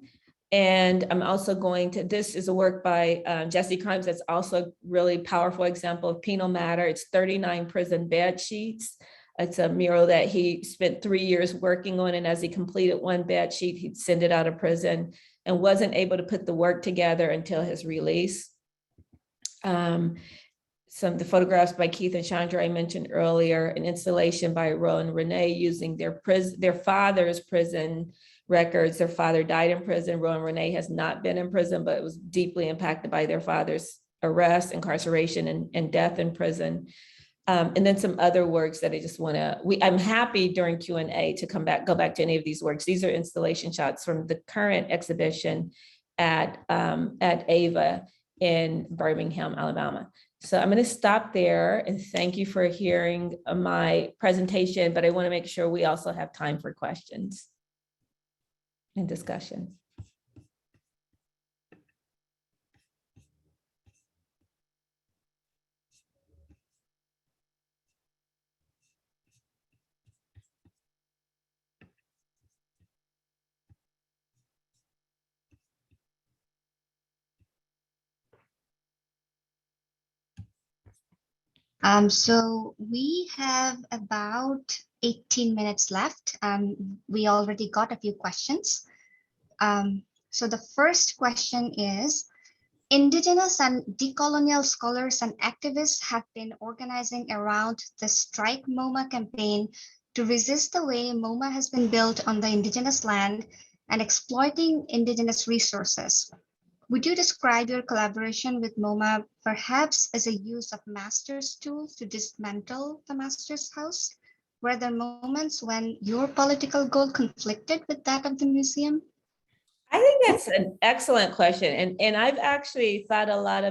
And I'm also going to, this is a work by Jesse Crimes that's also a really powerful example of penal matter. It's 39 prison bed sheets. It's a mural that he spent 3 years working on. And as he completed one bed sheet, he'd send it out of prison and wasn't able to put the work together until his release. Some of the photographs by Keith and Chandra I mentioned earlier, an installation by Roe and Renee using their father's prison records. Their father died in prison. Roe and Renee has not been in prison, but it was deeply impacted by their father's arrest, incarceration, and death in prison. And then some other works that I just want to, I'm happy during Q&A to go back to any of these works. These are installation shots from the current exhibition at AVA in Birmingham, Alabama. So I'm going to stop there and thank you for hearing my presentation, but I want to make sure we also have time for questions and discussion. So we have about 18 minutes left. We already got a few questions. So the first question is, Indigenous and decolonial scholars and activists have been organizing around the Strike MoMA campaign to resist the way MoMA has been built on the Indigenous land and exploiting Indigenous resources. Would you describe your collaboration with MoMA perhaps as a use of master's tools to dismantle the master's house? Were there moments when your political goal conflicted with that of the museum? I think that's an excellent question. And I've actually thought a lot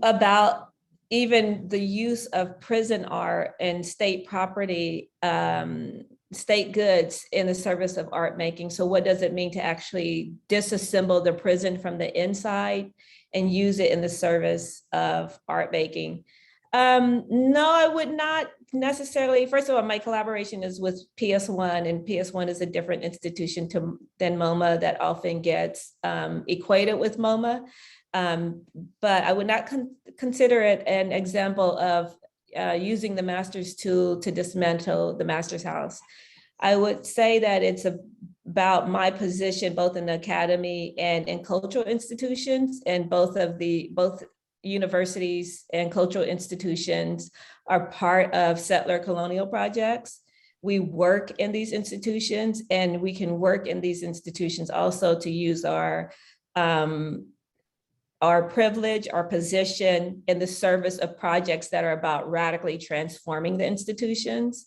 about even the use of prison art and state property, state goods in the service of art making. So what does it mean to actually disassemble the prison from the inside and use it in the service of art making? No, I would not necessarily. First of all, my collaboration is with PS1, and PS1 is a different institution than MoMA that often gets equated with MoMA. But I would not consider it an example of using the master's tool to dismantle the master's house. I would say that it's about my position both in the academy and in cultural institutions, and both universities and cultural institutions are part of settler colonial projects. We work in these institutions, and we can work in these institutions also to use our privilege, our position in the service of projects that are about radically transforming the institutions.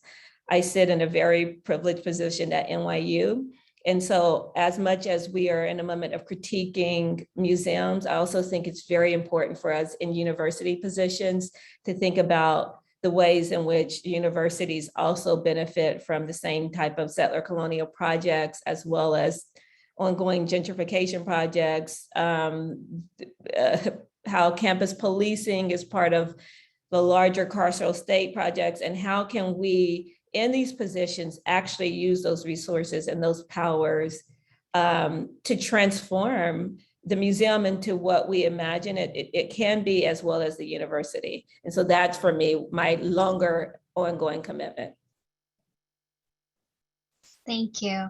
I sit in a very privileged position at NYU. And so as much as we are in a moment of critiquing museums, I also think it's very important for us in university positions to think about the ways in which universities also benefit from the same type of settler colonial projects, as well as ongoing gentrification projects, how campus policing is part of the larger carceral state projects, and how can we in these positions actually use those resources and those powers to transform the museum into what we imagine it can be, as well as the university. And so that's, for me, my longer ongoing commitment. Thank you.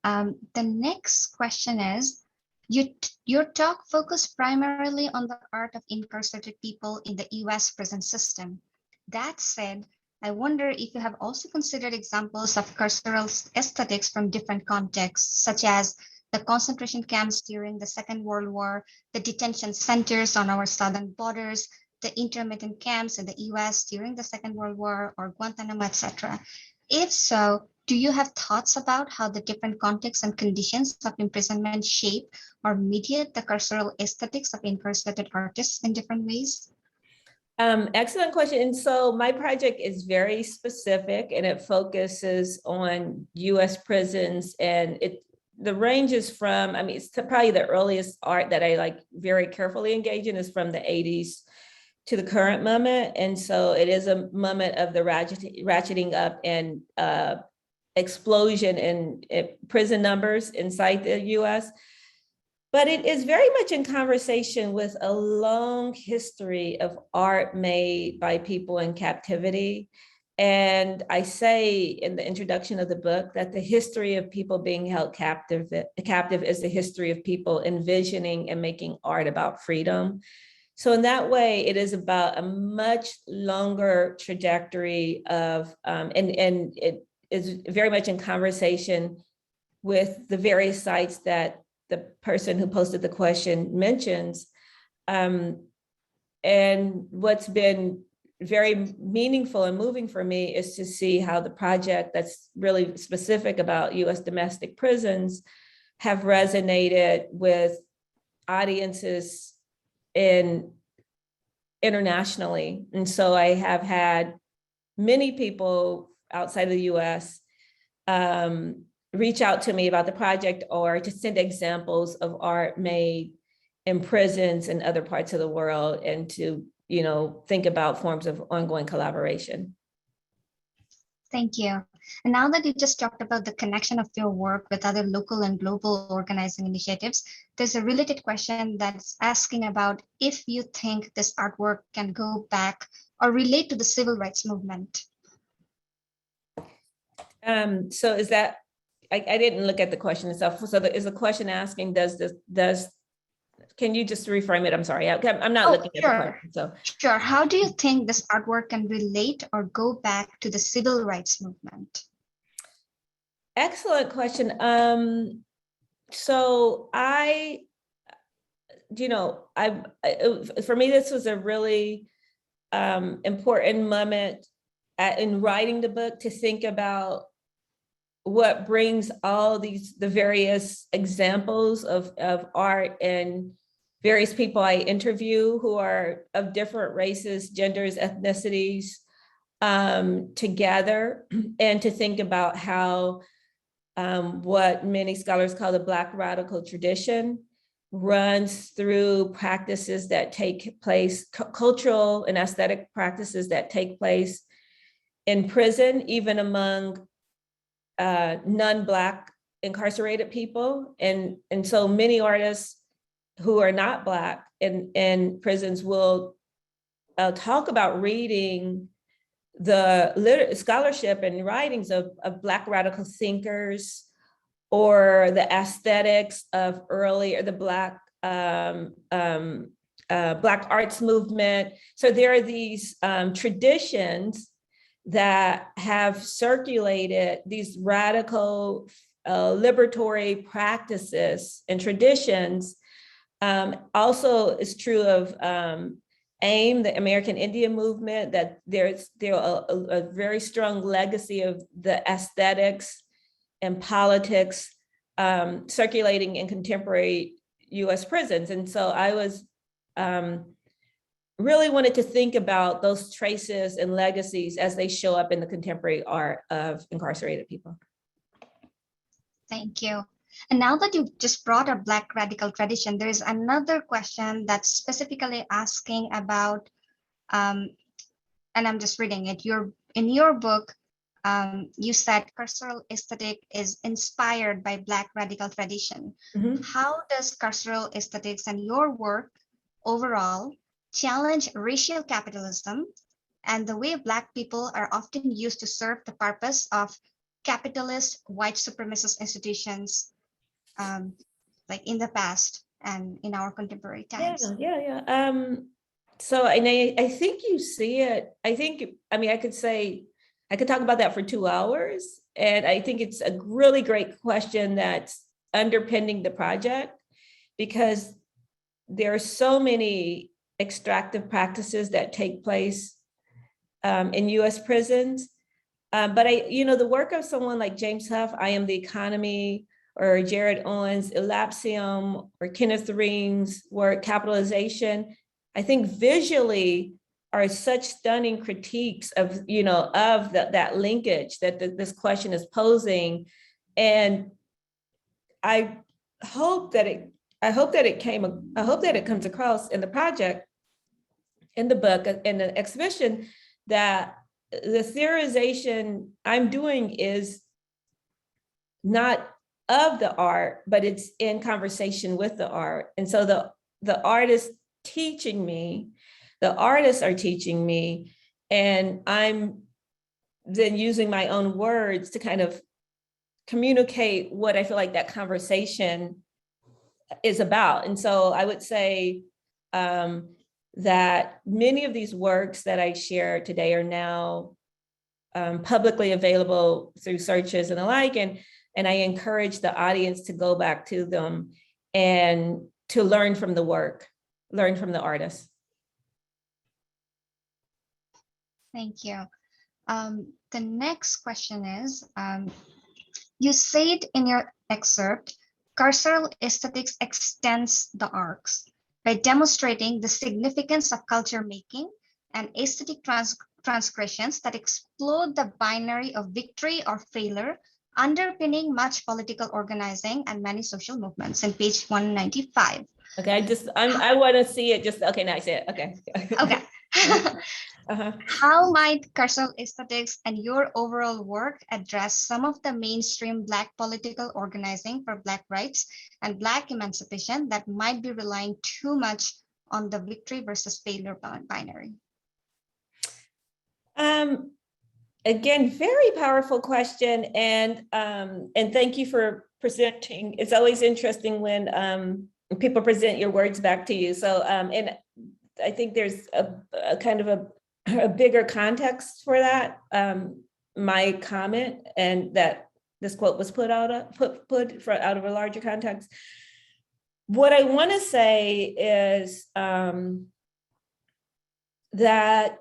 The next question is, your talk focused primarily on the art of incarcerated people in the US prison system. That said, I wonder if you have also considered examples of carceral aesthetics from different contexts, such as the concentration camps during the Second World War, the detention centers on our southern borders, the intermittent camps in the US during the Second World War, or Guantanamo, etc. If so, do you have thoughts about how the different contexts and conditions of imprisonment shape or mediate the carceral aesthetics of incarcerated artists in different ways? Excellent question. And so my project is very specific, and it focuses on US prisons, and the range is from, I mean, it's probably the earliest art that I like very carefully engage in is from the 80s to the current moment. And so it is a moment of the ratcheting up and explosion in prison numbers inside the US. But it is very much in conversation with a long history of art made by people in captivity. And I say in the introduction of the book that the history of people being held captive is the history of people envisioning and making art about freedom. So in that way, it is about a much longer trajectory of, and it is very much in conversation with the various sites that the person who posted the question mentions. And what's been very meaningful and moving for me is to see how the project that's really specific about US domestic prisons have resonated with audiences internationally. And so I have had many people outside of the US reach out to me about the project, or to send examples of art made in prisons in other parts of the world, and to, think about forms of ongoing collaboration. Thank you. And now that you just talked about the connection of your work with other local and global organizing initiatives, there's a related question that's asking about if you think this artwork can go back or relate to the civil rights movement. So is that, I didn't look at the question itself. So is the question asking, can you just reframe it? I'm sorry, I'm not looking at the question. So. Sure, how do you think this artwork can relate or go back to the civil rights movement? Excellent question. So for me, this was a really important moment in writing the book, to think about what brings all the various examples of art and various people I interview who are of different races, genders, ethnicities together, and to think about how what many scholars call the Black radical tradition runs through practices that take place, cultural and aesthetic practices that take place in prison, even among non-Black incarcerated people. And so many artists who are not Black in prisons will talk about reading the scholarship and writings of Black radical thinkers, or the aesthetics of earlier, the Black arts movement. So there are these traditions that have circulated, these radical liberatory practices and traditions. Also is true of AIM, the American Indian movement, that there's a very strong legacy of the aesthetics and politics circulating in contemporary US prisons. And so I was really wanted to think about those traces and legacies as they show up in the contemporary art of incarcerated people. Thank you. And now that you've just brought up Black radical tradition, there is another question that's specifically asking about, and I'm just reading it. In your book, you said carceral aesthetic is inspired by Black radical tradition. Mm-hmm. How does carceral aesthetics and your work overall challenge racial capitalism and the way Black people are often used to serve the purpose of capitalist white supremacist institutions, like in the past and in our contemporary times? So I think you see it. I could talk about that for 2 hours. And I think it's a really great question that's underpinning the project, because there are so many extractive practices that take place in US prisons. But the work of someone like James Huff, I Am the Economy, or Jared Owens' Elapsium, or Kenneth Ring's work, Capitalization, I think visually are such stunning critiques of, that linkage that this question is posing. And I hope that it comes across in the project, in the book, in the exhibition, that the theorization I'm doing is not of the art, but it's in conversation with the art. And so the artist teaching me, the artists are teaching me, and I'm then using my own words to kind of communicate what I feel like that conversation is about. And so I would say that many of these works that I share today are now publicly available through searches and the like, and I encourage the audience to go back to them and to learn from the work, learn from the artists. Thank you. The next question is, you said in your excerpt, carceral aesthetics extends the arcs by demonstrating the significance of culture making and aesthetic transgressions that explode the binary of victory or failure, underpinning much political organizing and many social movements, in page 195. Okay, I want to see it just, okay, now I see it, okay. Okay. How might carceral aesthetics and your overall work address some of the mainstream Black political organizing for Black rights and Black emancipation that might be relying too much on the victory versus failure binary? Again, very powerful question, and thank you for presenting. It's always interesting when people present your words back to you. So, and I think there's a kind of a bigger context for that. My comment, and that this quote was put out of a larger context. What I want to say is that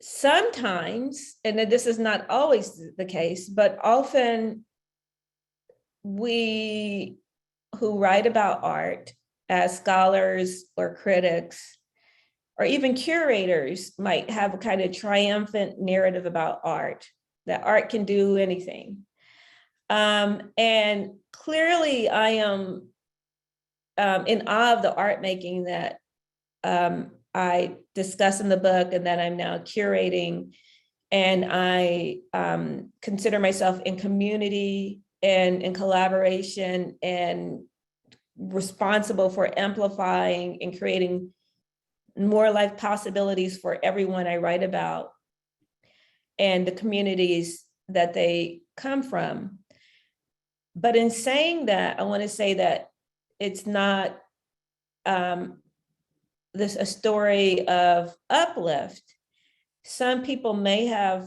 sometimes, and this is not always the case, but often we who write about art as scholars or critics or even curators might have a kind of triumphant narrative about art, that art can do anything. And clearly I am in awe of the art making that I discuss in the book and that I'm now curating. And I consider myself in community and in collaboration and responsible for amplifying and creating more life possibilities for everyone I write about. and the communities that they come from. But in saying that, I want to say that it's not this a story of uplift. Some people may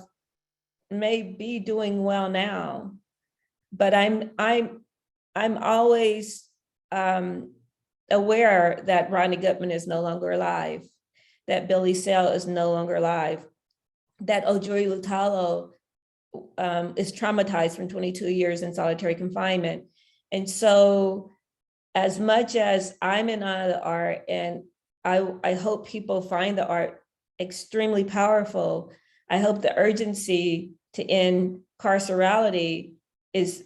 be doing well now, but I'm always aware that Rodney Goodman is no longer alive, that Billy Sale is no longer alive, that Ojuri Lutalo is traumatized from 22 years in solitary confinement. And so as much as I'm in awe of the art, and I hope people find the art extremely powerful, I hope the urgency to end carcerality is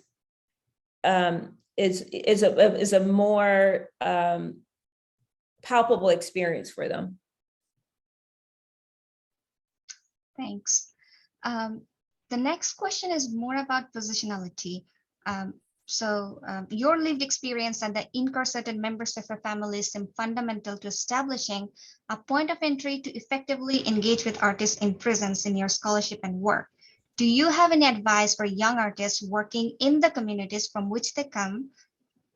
a more palpable experience for them. Thanks. The next question is more about positionality. Your lived experience and the incarcerated members of your family seem fundamental to establishing a point of entry to effectively engage with artists in prisons in your scholarship and work. Do you have any advice for young artists working in the communities from which they come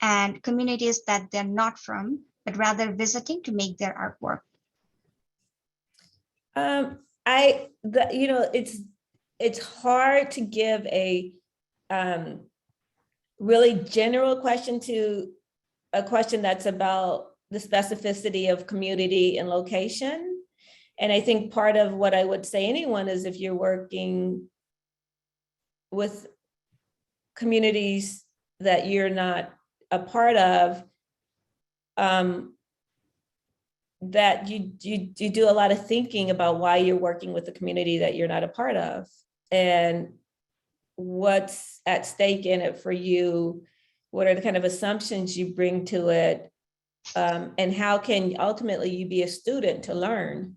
and communities that they're not from, but rather visiting to make their artwork? It's hard to give a really general question to a question that's about the specificity of community and location. And I think part of what I would say anyone is, if you're working with communities that you're not a part of, that you do a lot of thinking about why you're working with the community that you're not a part of, and what's at stake in it for you, what are the kind of assumptions you bring to it, and how can ultimately you be a student to learn,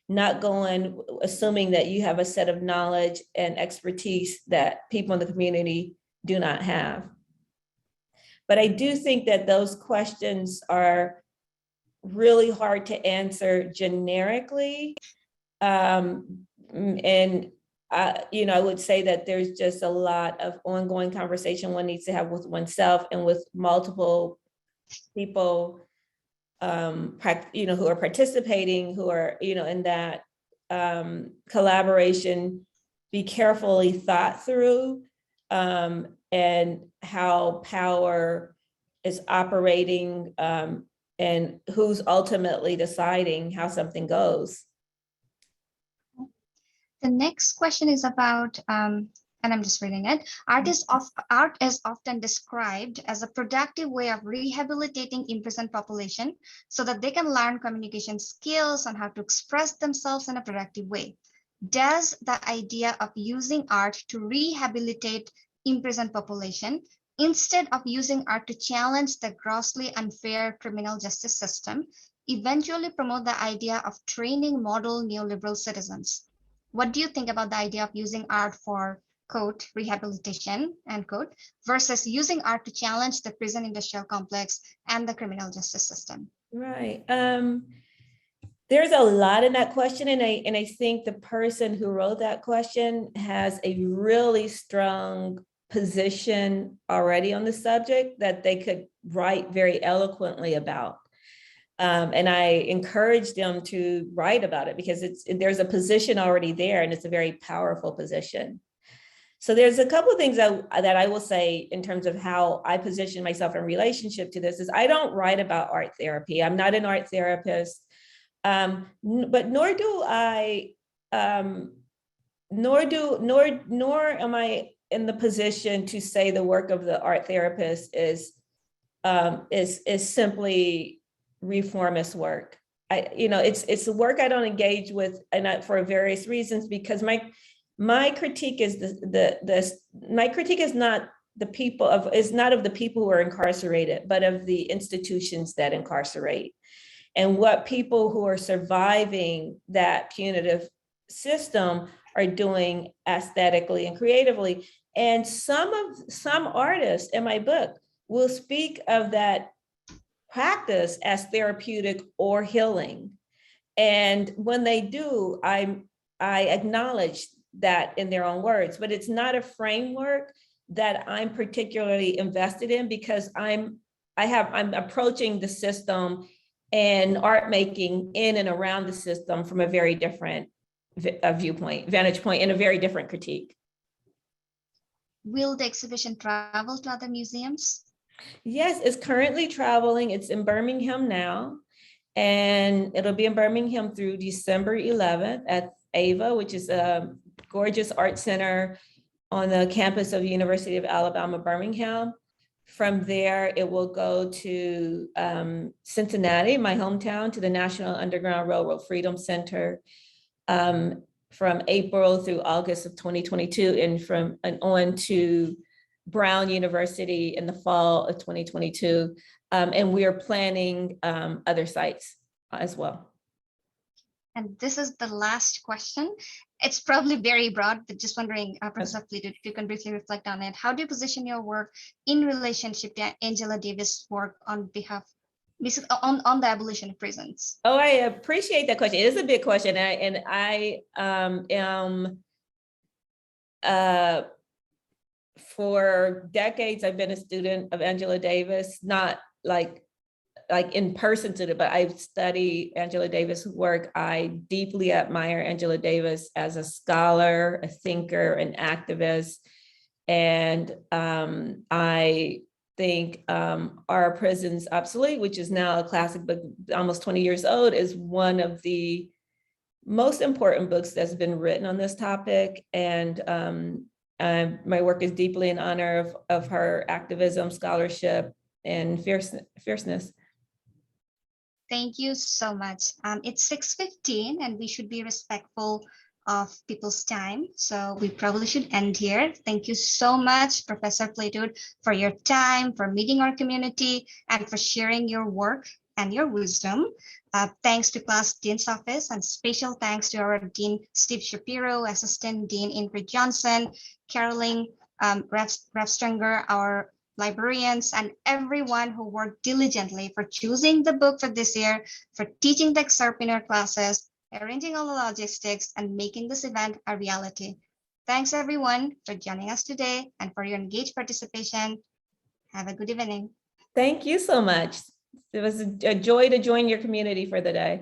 not going assuming that you have a set of knowledge and expertise that people in the community do not have. But I do think that those questions are really hard to answer generically. I would say that there's just a lot of ongoing conversation one needs to have with oneself and with multiple people, who are participating, who are, in that collaboration, be carefully thought through, and how power is operating, and who's ultimately deciding how something goes. The next question is about, and I'm just reading it. Art is often described as a productive way of rehabilitating imprisoned population so that they can learn communication skills on how to express themselves in a productive way. Does the idea of using art to rehabilitate imprisoned population instead of using art to challenge the grossly unfair criminal justice system eventually promote the idea of training model neoliberal citizens? What do you think about the idea of using art for, quote, rehabilitation, end quote, versus using art to challenge the prison industrial complex and the criminal justice system? Right. There's a lot in that question. And I think the person who wrote that question has a really strong position already on the subject that they could write very eloquently about. And I encourage them to write about it because there's a position already there and it's a very powerful position. So there's a couple of things that I will say in terms of how I position myself in relationship to this is I don't write about art therapy. I'm not an art therapist, but nor am I in the position to say the work of the art therapist is simply reformist work. It's the work I don't engage with, and for various reasons, because my critique is my critique is not the people of the people who are incarcerated, but of the institutions that incarcerate, and what people who are surviving that punitive system are doing aesthetically and creatively. And some artists in my book will speak of that practice as therapeutic or healing. And when they do, I acknowledge that in their own words, but it's not a framework that I'm particularly invested in because I'm approaching the system and art making in and around the system from a very different vantage point, and a very different critique. Will the exhibition travel to other museums? Yes, it's currently traveling. It's in Birmingham now, and it'll be in Birmingham through December 11th at AVA, which is a gorgeous art center on the campus of University of Alabama, Birmingham. From there, it will go to Cincinnati, my hometown, to the National Underground Railroad Freedom Center from April through August of 2022, and on to Brown University in the fall of 2022. And we are planning other sites as well. And this is the last question. It's probably very broad, but just wondering, Professor Fleetwood, if you can briefly reflect on it. How do you position your work in relationship to Angela Davis' work on behalf, on the abolition of prisons? Oh, I appreciate that question. It is a big question. And I am, for decades, I've been a student of Angela Davis, not like in person to it, but I study Angela Davis' work. I deeply admire Angela Davis as a scholar, a thinker, an activist. And I think Are Prisons Obsolete, which is now a classic book, almost 20 years old, is one of the most important books that's been written on this topic. And my work is deeply in honor of her activism, scholarship, and fierceness. Thank you so much. It's 6:15 and we should be respectful of people's time. So we probably should end here. Thank you so much, Professor Fleetwood, for your time, for meeting our community, and for sharing your work and your wisdom. Thanks to CLAS Dean's Office, and special thanks to our Dean Steve Shapiro, Assistant Dean Ingrid Johnson, Caroline Refstranger, our librarians, and everyone who worked diligently for choosing the book for this year, for teaching the excerpt in our classes, arranging all the logistics, and making this event a reality. Thanks everyone for joining us today and for your engaged participation. Have a good evening. Thank you so much. It was a joy to join your community for the day.